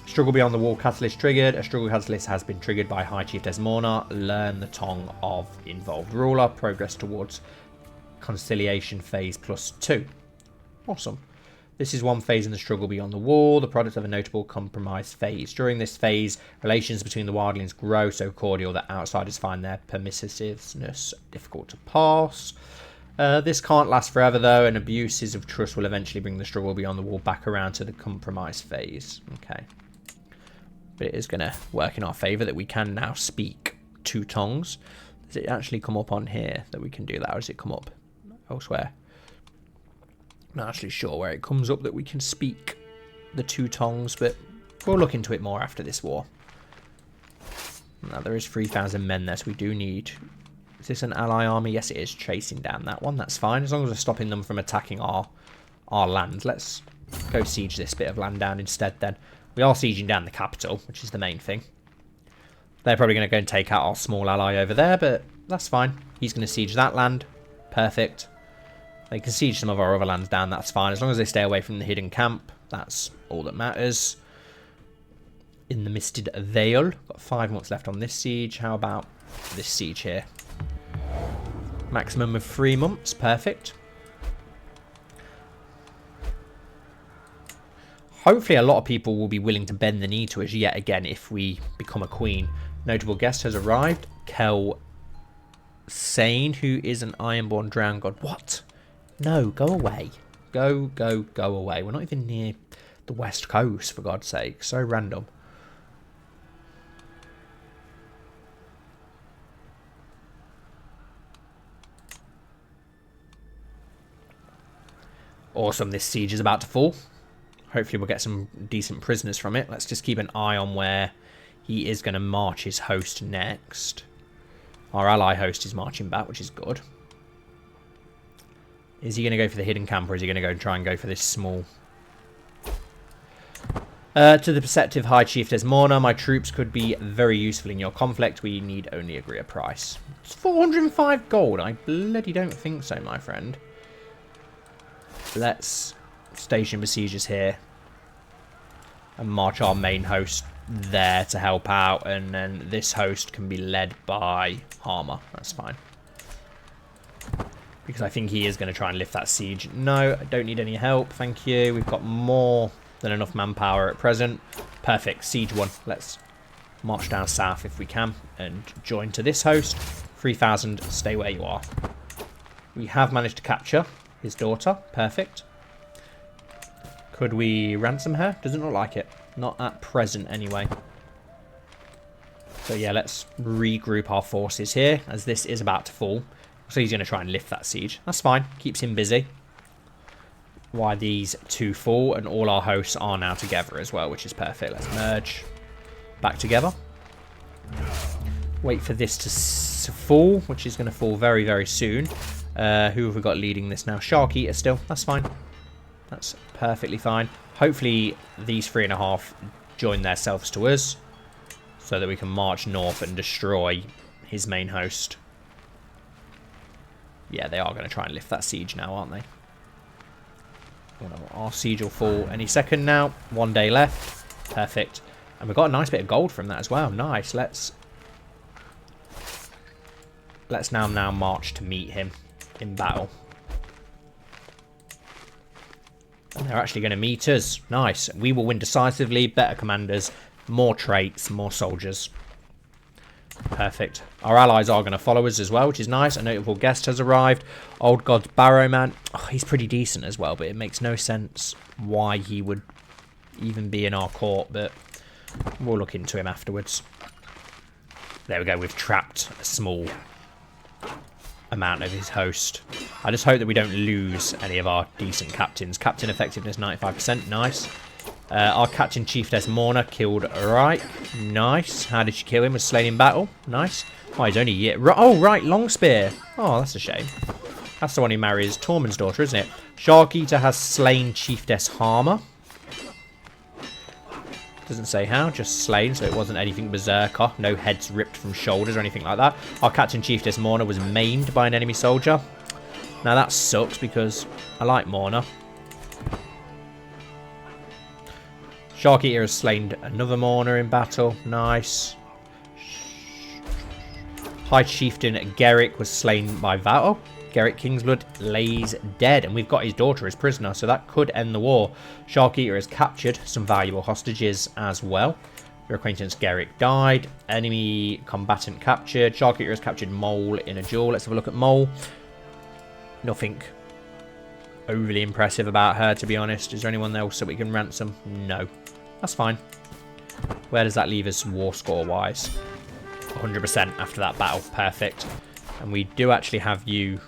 Struggle beyond the wall catalyst triggered. A struggle catalyst has been triggered by High Chiefess Morna. Learn the tongue of involved ruler. Progress towards conciliation phase +2. Awesome. This is one phase in the struggle beyond the wall, the product of a notable compromise phase. During this phase, relations between the wildlings grow so cordial that outsiders find their permissiveness difficult to pass. This can't last forever though, and abuses of trust will eventually bring the struggle beyond the wall back around to the compromise phase. Okay. But it is going to work in our favour that we can now speak 2 tongues. Does it actually come up on here that we can do that, or does it come up elsewhere? I'm not actually sure where it comes up that we can speak the 2 tongues, but we'll look into it more after this war. Now there is 3,000 men there, so we do need... Is this an ally army? Yes, it is. Chasing down that one. That's fine, as long as we're stopping them from attacking our land. Let's go siege this bit of land down instead then. We are sieging down the capital, which is the main thing. They're probably going to go and take out our small ally over there, but that's fine. He's going to siege that land. Perfect. They can siege some of our other lands down, that's fine. As long as they stay away from the hidden camp, that's all that matters. In the Misted Vale, got 5 months left on this siege. How about this siege here? Maximum of 3 months. Perfect. Hopefully a lot of people will be willing to bend the knee to us yet again if we become a queen. Notable guest has arrived. Kel Sane, who is an Ironborn Drown God. What? No, go away. Go away. We're not even near the west coast, for God's sake. So random. Awesome, this siege is about to fall. Hopefully we'll get some decent prisoners from it. Let's just keep an eye on where he is going to march his host next. Our ally host is marching back, which is good. Is he going to go for the hidden camp, or is he going to go try and go for this small? To the perceptive High Chief, there's Morna. My troops could be very useful in your conflict. We need only agree a price. It's 405 gold. I bloody don't think so, my friend. Let's station besiegers here and march our main host there to help out, and then this host can be led by Harmer. That's fine, because I think he is going to try and lift that siege. No, I don't need any help, thank you. We've got more than enough manpower at present. Perfect. Siege 1. Let's march down south if we can and join to this host. 3,000. Stay where you are. We have managed to capture his daughter. Perfect. Could we ransom her? Doesn't look like it. Not at present, anyway. So, yeah, let's regroup our forces here, as this is about to fall. So he's going to try and lift that siege. That's fine. Keeps him busy. While these two fall, and all our hosts are now together as well, which is perfect. Let's merge back together. Wait for this to fall, which is going to fall very, very soon. Who have we got leading this now? Shark Eater still. That's fine. That's perfectly fine. Hopefully these 3.5 join themselves to us, so that we can march north and destroy his main host. Yeah, they are going to try and lift that siege now, aren't they? Our siege will fall any second now. 1 day left. Perfect. And we've got a nice bit of gold from that as well. Nice. Let's now march to meet him in battle. And they're actually going to meet us. Nice. We will win decisively. Better commanders. More traits. More soldiers. Perfect. Our allies are going to follow us as well, which is nice. A notable guest has arrived. Old God's Barrowman. Oh, he's pretty decent as well, but it makes no sense why he would even be in our court, but we'll look into him afterwards. There we go. We've trapped a small amount of his host. I just hope that we don't lose any of our decent captains. Captain effectiveness 95%. Nice. Our captain chiefess Morna killed Reich. Nice. How did she kill him? Was slain in battle. Nice. Oh, he's only yet. Oh, right. Long spear. Oh, that's a shame. That's the one who marries Tormund's daughter, isn't it? Shark Eater has slain chiefess Harmer. Doesn't say how, just slain, so it wasn't anything berserker. No heads ripped from shoulders or anything like that. Our captain chiefess Morna was maimed by an enemy soldier. Now that sucks because I like Morna. Shark Eater has slain another Morna in battle. Nice. High Chieftain Gerrick was slain by Val. Gerrick Kingsblood lays dead, and we've got his daughter as prisoner, so that could end the war. Shark Eater has captured some valuable hostages as well. Your acquaintance Gerrick died. Enemy combatant captured. Shark Eater has captured Mole in a duel. Let's have a look at Mole. Nothing overly impressive about her, to be honest. Is there anyone else that we can ransom? No. That's fine. Where does that leave us war score wise? 100% after that battle. Perfect. And we do actually have you.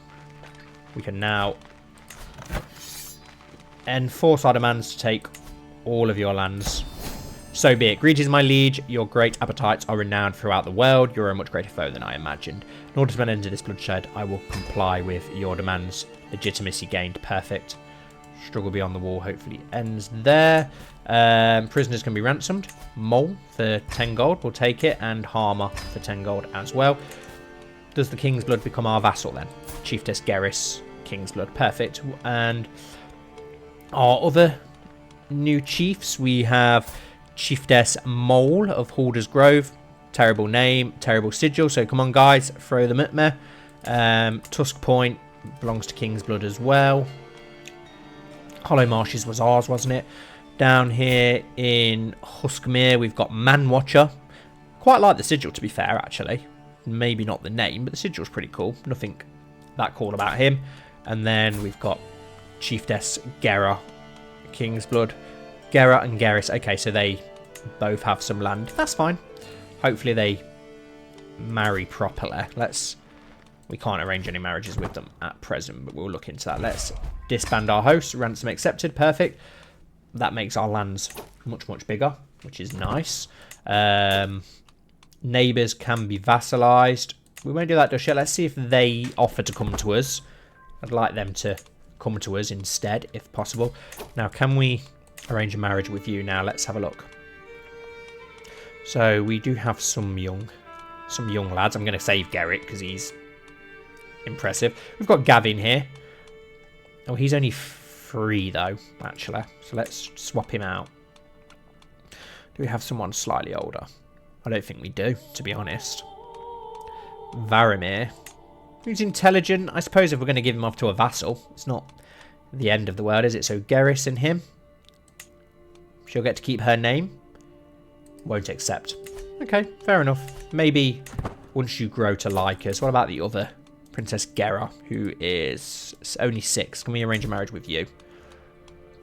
We can now enforce our demands to take all of your lands. So be it. Greetings, my liege. Your great appetites are renowned throughout the world. You're a much greater foe than I imagined. In order to put an end to this bloodshed, I will comply with your demands. Legitimacy gained. Perfect. Struggle beyond the wall hopefully ends there. Prisoners can be ransomed. Mole for 10 gold. We'll take it. And Harmer for 10 gold as well. Does the King's Blood become our vassal then? Chiefess Gerris, King's Blood. Perfect. And our other new chiefs, we have Chiefess Mole of Halder's Grove. Terrible name, terrible sigil. So come on, guys, throw them at me. Tusk Point belongs to King's Blood as well. Hollow Marshes was ours, wasn't it? Down here in Huskmere, we've got Manwatcher. Quite like the sigil, to be fair, actually. Maybe not the name, but the sigil's pretty cool. Nothing that cool about him. And then we've got Chiefess Gera, King's Blood. Gera and Geras. Okay, so they both have some land. That's fine. Hopefully they marry properly. We can't arrange any marriages with them at present, but we'll look into that. Let's disband our hosts. Ransom accepted. Perfect. That makes our lands much, much bigger, which is nice. Neighbours can be vassalised. We won't do that just yet. Let's see if they offer to come to us. I'd like them to come to us instead, if possible. Now, can we arrange a marriage with you now? Let's have a look. So, we do have some young lads. I'm going to save Gerrit because he's impressive. We've got Gavin here. Oh, he's only 3 though, actually. So let's swap him out. Do we have someone slightly older? I don't think we do, to be honest. Varamir. Who's intelligent. I suppose if we're going to give him off to a vassal, it's not the end of the world, is it? So Geras and him. She'll get to keep her name. Won't accept. Okay, fair enough. Maybe once you grow to like us. What about the other Princess Gera, who is only 6? Can we arrange a marriage with you?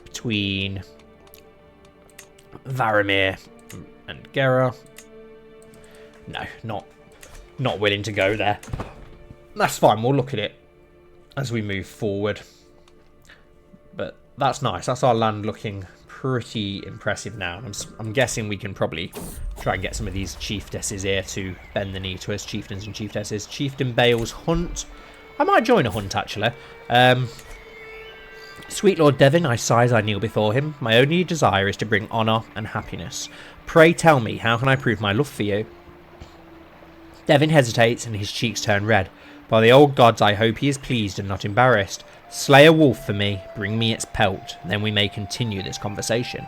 Between Varamir and Gera. No, not willing to go there. That's fine. We'll look at it as we move forward. But that's nice. That's our land looking pretty impressive now. I'm guessing we can probably try and get some of these chieftesses here to bend the knee to us. Chieftains and chieftesses. Chieftain Bale's hunt. I might join a hunt, actually. Sweet Lord Devon, I sigh as I kneel before him. My only desire is to bring honour and happiness. Pray tell me, how can I prove my love for you? Devon hesitates and his cheeks turn red. By the old gods, I hope he is pleased and not embarrassed. Slay a wolf for me, bring me its pelt, then we may continue this conversation.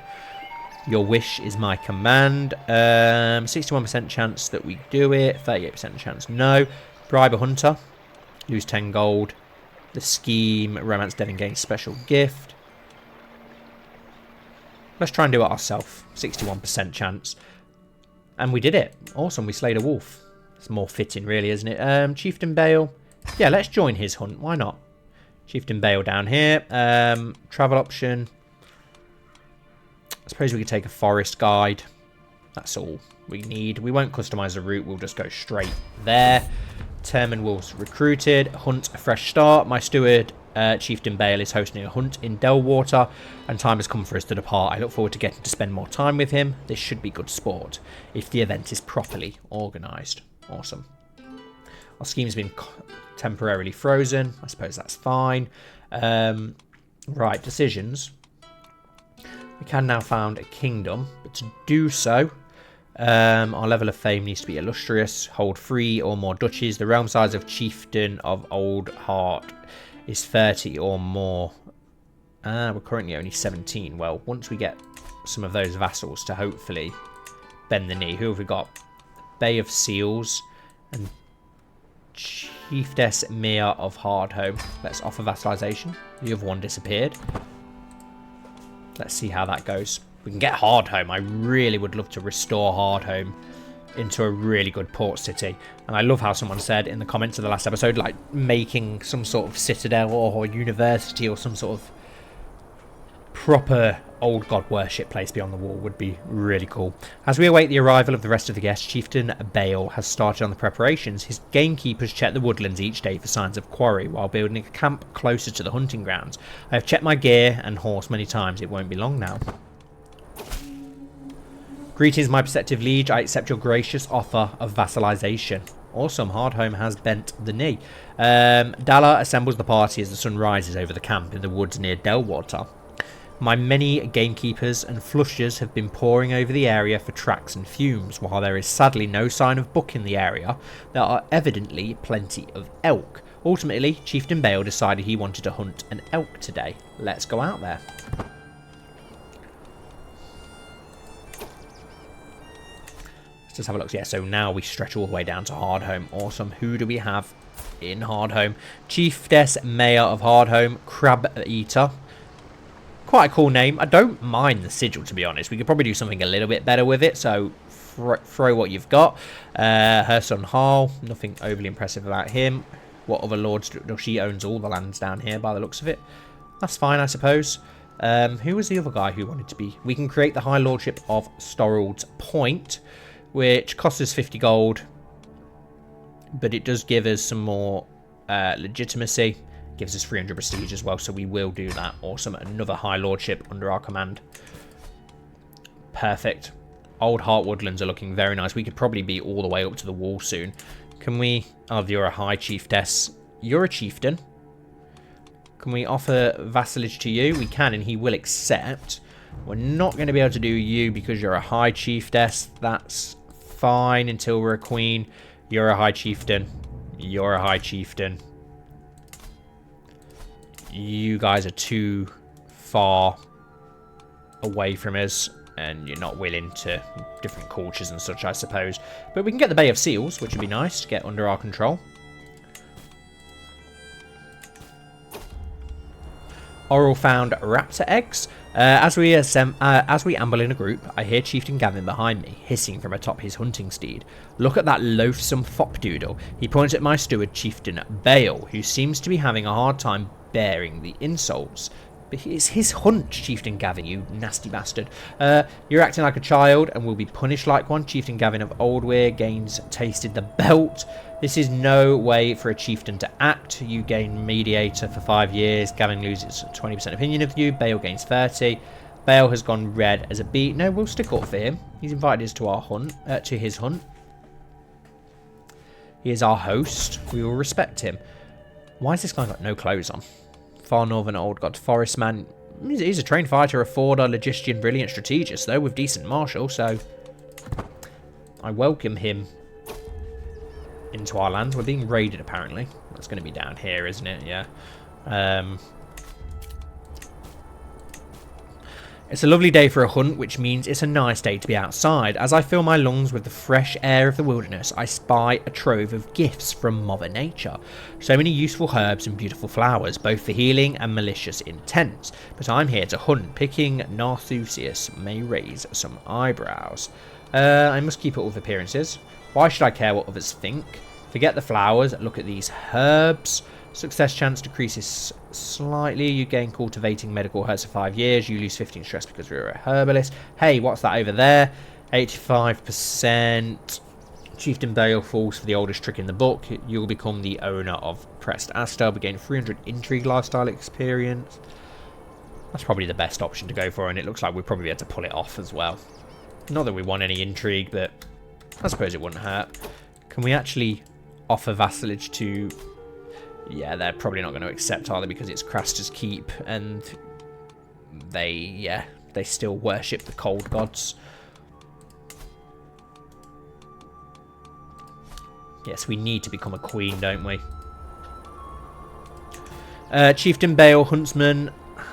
Your wish is my command. 61% chance that we do it, 38% chance no. Bribe a hunter, lose 10 gold. The scheme, Romance Devon gains special gift. Let's try and do it ourselves. 61% chance. And we did it. Awesome, we slayed a wolf. It's more fitting, really, isn't it? Chieftain Bale. Yeah, let's join his hunt. Why not? Chieftain Bale down here. Travel option. I suppose we could take a forest guide. That's all we need. We won't customize the route. We'll just go straight there. Termin Wolves recruited. Hunt a fresh start. My steward, Chieftain Bale, is hosting a hunt in Delwater, and time has come for us to depart. I look forward to getting to spend more time with him. This should be good sport if the event is properly organised. Awesome. Our scheme's been temporarily frozen. I suppose that's fine. Right, decisions. We can now found a kingdom, but to do so, our level of fame needs to be illustrious. Hold 3 or more duchies. The realm size of Chieftain of Old Heart is 30 or more. We're currently only 17. Well, once we get some of those vassals to hopefully bend the knee. Who have we got? Bay of Seals and Chieftess Mia of Hardhome. Let's offer vassalization. The other one disappeared. Let's see how that goes. We can get Hardhome. I really would love to restore Hardhome into a really good port city. And I love how someone said in the comments of the last episode, like making some sort of citadel or university or some sort of proper old god worship place beyond the wall would be really cool. As we await the arrival of the rest of the guests, Chieftain Bale has started on the preparations. His gamekeepers check the woodlands each day for signs of quarry while building a camp closer to the hunting grounds. I have checked my gear and horse many times. It won't be long now. Greetings, my perceptive liege. I accept your gracious offer of vassalization. Awesome. Hardhome has bent the knee. Dalla assembles the party as the sun rises over the camp in the woods near Delwater. My many gamekeepers and flushers have been poring over the area for tracks and fumes. While there is sadly no sign of buck in the area, there are evidently plenty of elk. Ultimately, Chieftain Bale decided he wanted to hunt an elk today. Let's go out there. Let's just have a look. Yeah, so now we stretch all the way down to Hardhome. Awesome. Who do we have in Hardhome. Chiefess Mayor of Hardhome, Crab Eater. Quite a cool name. I don't mind the sigil, to be honest. We could probably do something a little bit better with it, so throw what you've got. Her son Harl, nothing overly impressive about him. What other lords do she owns all the lands down here by the looks of it. That's fine, I suppose. Who was the other guy who wanted to be? We can create the High Lordship of Storald's Point, which costs us 50 gold, but it does give us some more legitimacy. Gives us 300 prestige as well, so we will do that. Awesome. Another High Lordship under our command. Perfect. Old Heart Woodlands are looking very nice. We could probably be all the way up to the wall soon. Can we... Oh, you're a High Chiefess. You're a Chieftain. Can we offer vassalage to you? We can, and he will accept. We're not going to be able to do you because you're a High Chiefess. That's fine until we're a Queen. You're a High Chieftain. You're a High Chieftain. You guys are too far away from us, and you're not willing to different cultures and such, I suppose. But we can get the Bay of Seals, which would be nice to get under our control. Oral found raptor eggs. As we amble in a group, I hear Chieftain Gavin behind me, hissing from atop his hunting steed. Look at that loathsome fopdoodle. He points at my steward, Chieftain Bale, who seems to be having a hard time bearing the insults. But it's his hunt, Chieftain Gavin, you nasty bastard. You're acting like a child and will be punished like one. Chieftain Gavin of Oldweir gains tasted the belt. This is no way for a chieftain to act. You gain mediator for 5 years. Gavin loses 20% opinion of you. Bale gains 30. Bale has gone red as a beet. No, we'll stick up for him. He's invited us to our hunt, to his hunt. He is our host. We will respect him. Why has this guy got no clothes on? Far Northern Old God Forest Man. He's a trained fighter, a forwarder, logistician, brilliant strategist, though, with decent martial, so I welcome him into our lands. We're being raided, apparently. That's going to be down here, isn't it? Yeah. It's a lovely day for a hunt, which means it's a nice day to be outside. As I fill my lungs with the fresh air of the wilderness, I spy a trove of gifts from Mother Nature. So many useful herbs and beautiful flowers, both for healing and malicious intents. But I'm here to hunt. Picking Narthusius may raise some eyebrows. I must keep up with appearances. Why should I care what others think? Forget the flowers, look at these herbs. Success chance decreases slightly. You gain cultivating medical herbs for 5 years. You lose 15 stress because you're a herbalist. Hey, what's that over there? 85%. Chieftain Bale falls for the oldest trick in the book. You'll become the owner of Pressed Aster. We gain 300 intrigue lifestyle experience. That's probably the best option to go for, and it looks like we'll probably be able to pull it off as well. Not that we want any intrigue, but I suppose it wouldn't hurt. Can we actually offer vassalage to... Yeah, they're probably not going to accept, are they? Because it's Craster's Keep, and they still worship the cold gods. Yes, we need to become a queen, don't we? Chieftain Bale Huntsman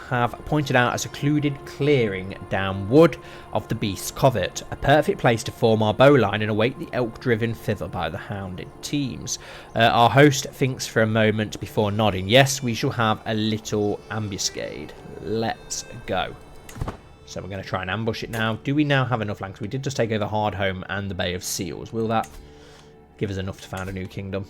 have pointed out a secluded clearing down wood of the Beast's Covert, a perfect place to form our bowline and await the elk driven thither by the hounded teams. Our host thinks for a moment before nodding. Yes, we shall have a little ambuscade. Let's go. So we're going to try and ambush it now. Do we now have enough land? We did just take over Hardhome and the Bay of Seals. Will that give us enough to found a new kingdom?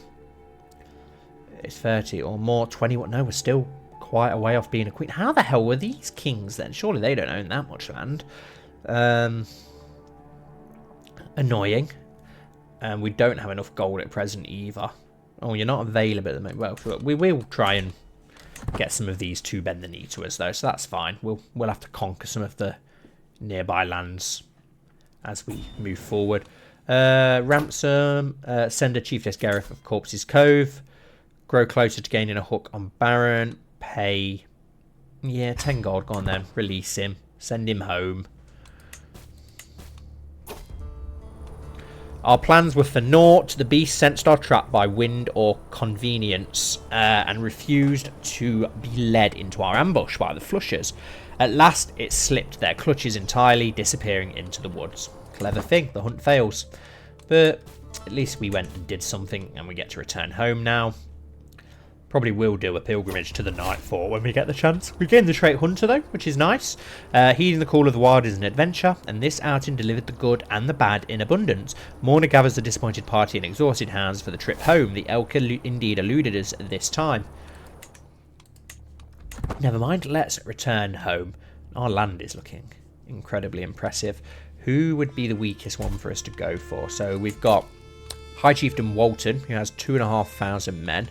It's 30 or more. 21. No, we're still quite a way off being a queen. How the hell were these kings then? Surely they don't own that much land. Annoying. And we don't have enough gold at present either. Oh, you're not available at the moment. Well, we will try and get some of these to bend the knee to us though, so that's fine. We'll have to conquer some of the nearby lands as we move forward. Ransom, send a Chiefess Gareth of Corpse's Cove. Grow closer to gaining a hook on Baron. Pay, yeah, 10 gold. Go on then. Release him. Send him home. Our plans were for naught. The beast sensed our trap by wind or convenience and refused to be led into our ambush by the flushers. At last, it slipped their clutches entirely, disappearing into the woods. Clever thing. The hunt fails. But at least we went and did something, and we get to return home now. Probably will do a pilgrimage to the Night Fort when we get the chance. We gained the trait Hunter though, which is nice. Heeding the call of the wild is an adventure, and this outing delivered the good and the bad in abundance. Morna gathers the disappointed party and exhausted hands for the trip home. The elk indeed eluded us this time. Never mind, let's return home. Our land is looking incredibly impressive. Who would be the weakest one for us to go for? So we've got High Chieftain Walton, who has 2,500 men.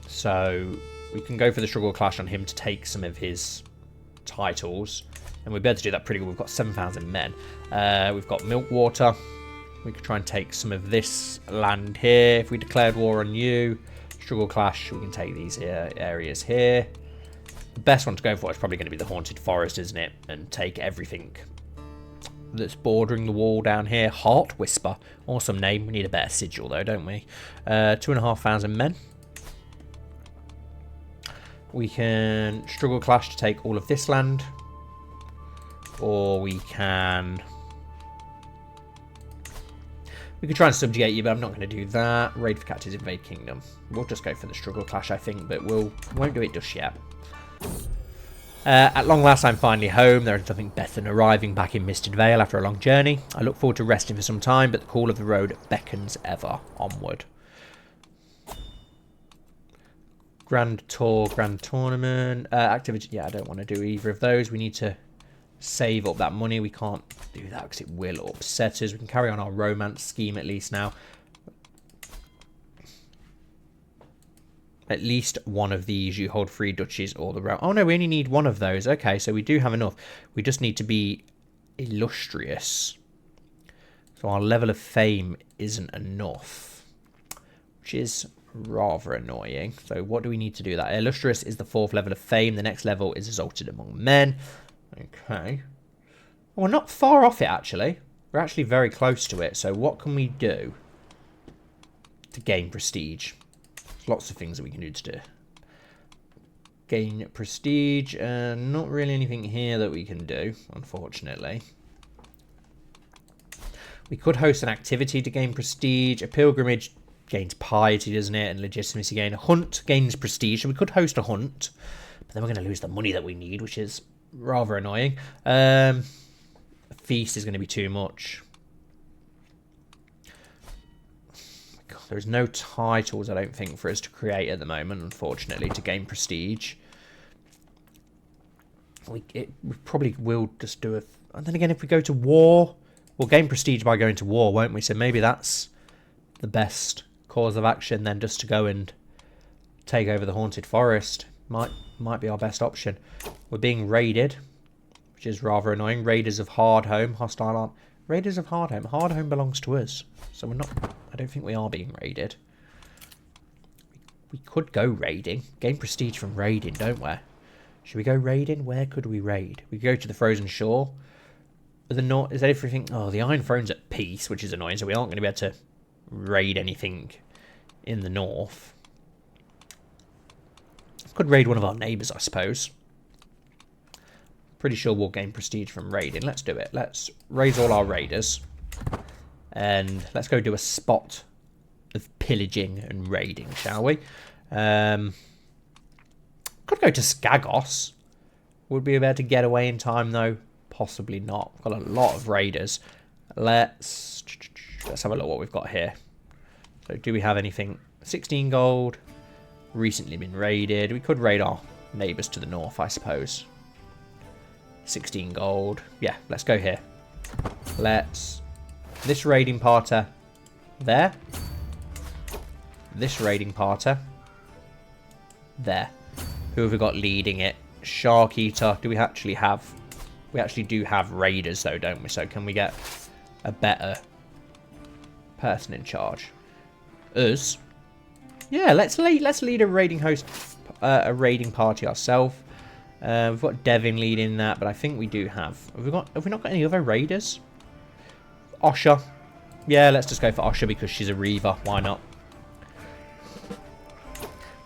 So we can go for the struggle clash on him to take some of his titles. And we'd be able to do that pretty good. We've got 7,000 men. We've got Milkwater. We could try and take some of this land here. If we declared war on you, struggle clash, we can take these areas here. The best one to go for is probably going to be the Haunted Forest, isn't it? And take everything that's bordering the wall down here. Heart Whisper. Awesome name. We need a better sigil though, don't we? 2,500 men. We can struggle clash to take all of this land. Or we can... We could try and subjugate you, but I'm not going to do that. Raid for captives, invade kingdom. We'll just go for the struggle clash, I think, but won't do it just yet. At long last, I'm finally home. There is nothing better than arriving back in Misted Vale after a long journey. I look forward to resting for some time, but the call of the road beckons ever onward. Grand Tour, Grand Tournament, activity. Yeah, I don't want to do either of those. We need to save up that money. We can't do that because it will upset us. We can carry on our romance scheme at least now. At least one of these, you hold 3 duchies or the realm. Oh no, we only need one of those. Okay, so we do have enough. We just need to be illustrious. So our level of fame isn't enough, which is rather annoying. So what do we need to do that? Illustrious is the 4th level of fame. The next level is exalted among men. Okay. Well, we're not far off it, actually. We're actually very close to it. So what can we do to gain prestige? There's lots of things that we can do to gain prestige. Not really anything here that we can do, unfortunately. We could host an activity to gain prestige. A pilgrimage gains piety, doesn't it? And legitimacy gain. A hunt gains prestige. So we could host a hunt. But then we're going to lose the money that we need, which is rather annoying. A feast is going to be too much. God, there's no titles, I don't think, for us to create at the moment, unfortunately, to gain prestige. We probably will just do a... And then again, if we go to war, we'll gain prestige by going to war, won't we? So maybe that's the best course of action then, just to go and take over the Haunted Forest. Might be our best option. We're being raided, which is rather annoying. Raiders of Hardhome, hostile arm. Raiders of Hardhome. Hardhome belongs to us, so we're not. I don't think we are being raided. We could go raiding. Gain prestige from raiding, don't we? Should we go raiding? Where could we raid? We could go to the Frozen Shore. The north is everything. Oh, the Iron Throne's at peace, which is annoying. So we aren't going to be able to raid anything in the north. Could raid one of our neighbours, I suppose. Pretty sure we'll gain prestige from raiding. Let's do it. Let's raise all our raiders. And let's go do a spot of pillaging and raiding, shall we? Could go to Skagos. Would we be able to get away in time, though? Possibly not. We've got a lot of raiders. Let's have a look what we've got here. So do we have anything? 16 gold. Recently been raided. We could raid our neighbours to the north, I suppose. 16 gold. Yeah, let's go here. Let's... This raiding parter there. This raiding parter there. Who have we got leading it? Shark Eater. Do we actually have... We actually do have raiders, though, don't we? So can we get a better person in charge? Us. Yeah, let's lead a raiding host, a raiding party ourselves. We've got Devin leading that, but I think we do have. Have we not got any other raiders? Osha. Yeah, let's just go for Osha because she's a Reaver. Why not?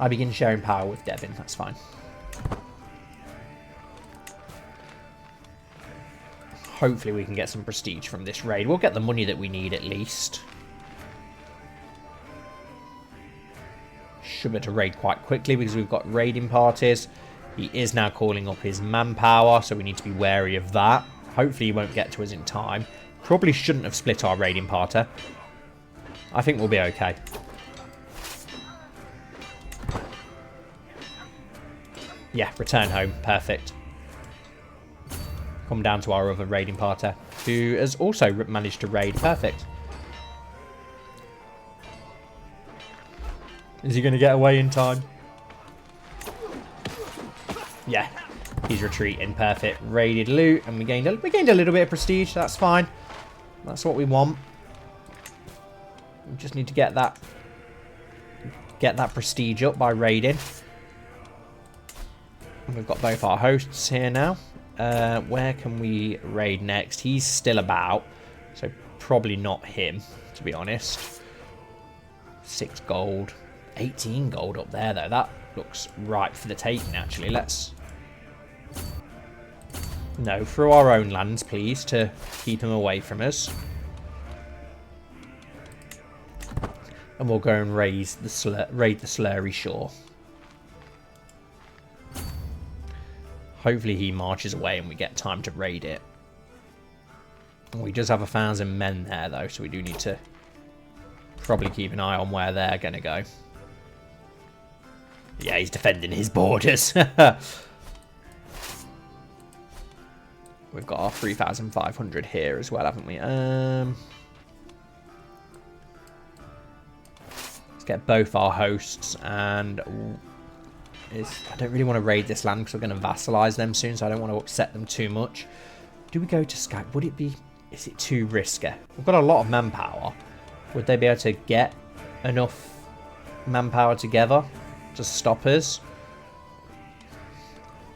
I begin sharing power with Devin. That's fine. Hopefully we can get some prestige from this raid. We'll get the money that we need at least. should be able to raid quite quickly because we've got raiding parties. He is now calling up his manpower, so we need to be wary of that. Hopefully he won't get to us in time. Probably shouldn't have split our raiding party. I think we'll be okay. Yeah, return home. Perfect. Come down to our other raiding party, who has also managed to raid. Perfect. Is he going to get away in time? Yeah, he's retreating. Perfect. Raided loot, and we gained a little bit of prestige. That's fine. That's what we want. We just need to get that prestige up by raiding. And we've got both our hosts here now. Where can we raid next? He's still about, so probably not him, to be honest. 6 gold. 18 gold up there, though. That looks ripe for the taking, actually. Let's... No, through our own lands, please, to keep him away from us. And we'll go and raid the Slurry Shore. Hopefully he marches away and we get time to raid it. We just have 1,000 men there, though, so we do need to probably keep an eye on where they're going to go. Yeah, he's defending his borders. We've got our 3,500 here as well, haven't we? Let's get both our hosts, and I don't really want to raid this land because we're going to vassalize them soon, so I don't want to upset them too much. Do we go to Sky? Would it be... Is it too risky? We've got a lot of manpower. Would they be able to get enough manpower together to stop us?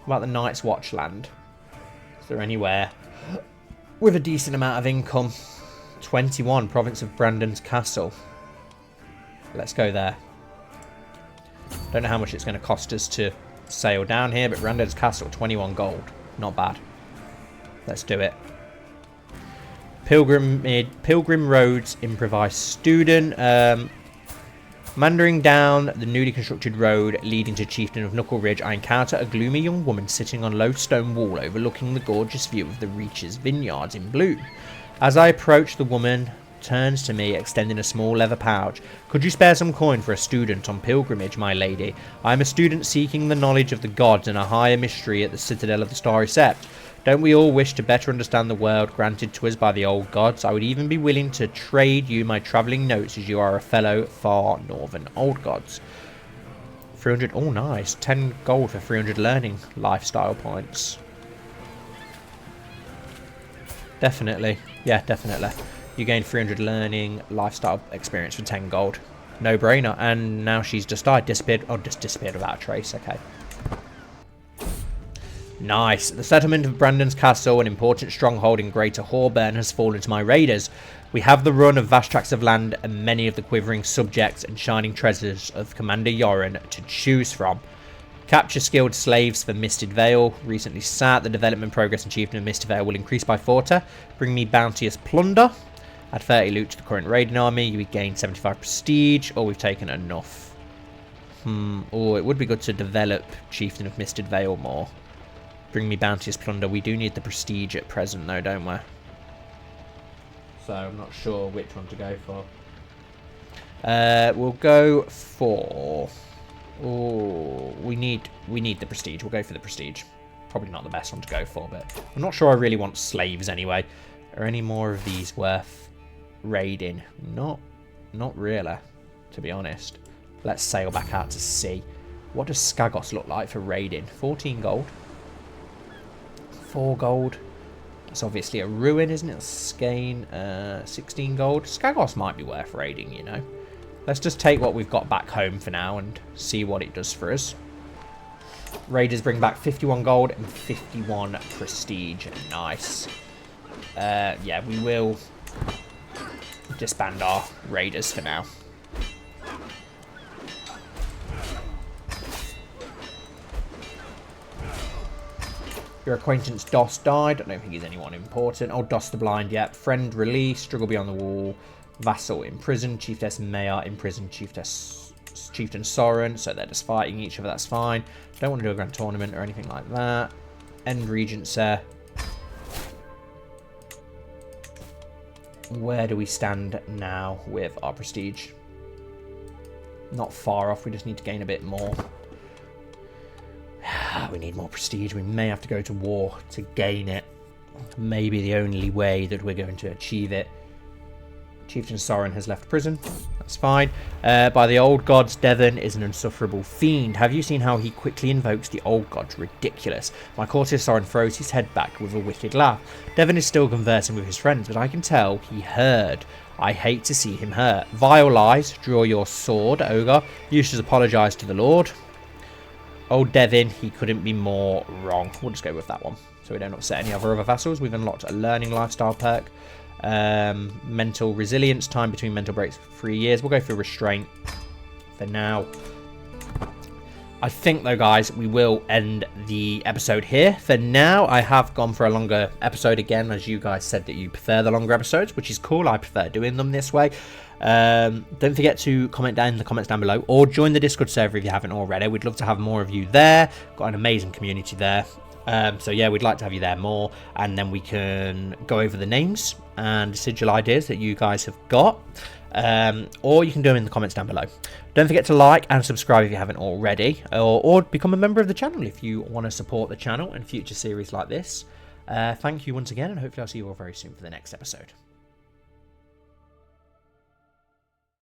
What about the Night's Watch land? Is there anywhere with a decent amount of income? 21, province of Brandon's Castle. Let's go there. Don't know how much it's going to cost us to sail down here, but Brandon's Castle, 21 gold. Not bad. Let's do it. Pilgrim Roads improvised student. Meandering down the newly constructed road leading to Chieftain of Knuckle Ridge, I encounter a gloomy young woman sitting on a low stone wall overlooking the gorgeous view of the Reacher's vineyards in bloom. As I approach, the woman turns to me, extending a small leather pouch. Could you spare some coin for a student on pilgrimage, my lady? I am a student seeking the knowledge of the gods and a higher mystery at the Citadel of the Starry Sept. Don't we all wish to better understand the world granted to us by the old gods? I would even be willing to trade you my travelling notes, as you are a fellow far northern old gods. 300, oh nice, 10 gold for 300 learning lifestyle points. Definitely, yeah, definitely. You gain 300 learning lifestyle experience for 10 gold. No brainer. And now she's just died, disappeared. Oh, just disappeared without a trace, okay. Nice. The settlement of Brandon's Castle, an important stronghold in Greater Horburn, has fallen to my raiders. We have the run of vast tracts of land and many of the quivering subjects and shining treasures of Commander Yoren to choose from. Capture skilled slaves for Misted Vale. Recently sat. The development progress and achievement of Misted Vale will increase by 40. Bring me bounteous plunder. Add 30 loot to the current raiding army. We gain 75 prestige. Or we've taken enough. Oh, it would be good to develop Chieftain of Misted Vale more. Bring me bounteous plunder. We do need the prestige at present, though, don't we? So I'm not sure which one to go for. We'll go for... Oh, we need the prestige. We'll go for the prestige. Probably not the best one to go for, but I'm not sure I really want slaves anyway. Are any more of these worth raiding? Not really, to be honest. Let's sail back out to sea. What does Skagos look like for raiding? 14 gold. 4 gold. That's obviously a ruin, isn't it? Skane, 16 gold. Skagos might be worth raiding, you know. Let's just take what we've got back home for now and see what it does for us. Raiders bring back 51 gold and 51 prestige. Nice. Yeah, we will disband our raiders for now. Your acquaintance Doss died. I don't think he's anyone important. Oh, Doss the Blind, yep. Friend released. Struggle beyond the wall. Vassal imprisoned. Chiefess Mayor imprisoned. Chiefess Chieftain Soren, so they're just fighting each other, that's fine. Don't want to do a grand tournament or anything like that. End Regency. Where do we stand now with our prestige? Not far off, we just need to gain a bit more. We need more prestige. We may have to go to war to gain it. Maybe the only way that we're going to achieve it. Chieftain Soren has left prison. That's fine. By the old gods, Devon is an insufferable fiend. Have you seen how he quickly invokes the old gods? Ridiculous. My courtier Soren throws his head back with a wicked laugh. Devon is still conversing with his friends, but I can tell he heard. I hate to see him hurt. Vile lies. Draw your sword, ogre. You should apologise to the Lord. Old Devon, he couldn't be more wrong. We'll just go with that one, so we don't upset any other vassals. We've unlocked a learning lifestyle perk. Mental resilience, time between mental breaks for 3 years. We'll go for restraint for now. I think though, guys, we will end the episode here. For now, I have gone for a longer episode again, as you guys said that you prefer the longer episodes, which is cool. I prefer doing them this way. Don't forget to comment down in the comments down below, or join the Discord server if you haven't already. We'd love to have more of you there. Got an amazing community there. So yeah, we'd like to have you there more, and then we can go over the names and sigil ideas that you guys have got, or you can do them in the comments down below. Don't forget to like and subscribe if you haven't already, or become a member of the channel if you want to support the channel and future series like this. Thank you once again, and hopefully I'll see you all very soon for the next episode.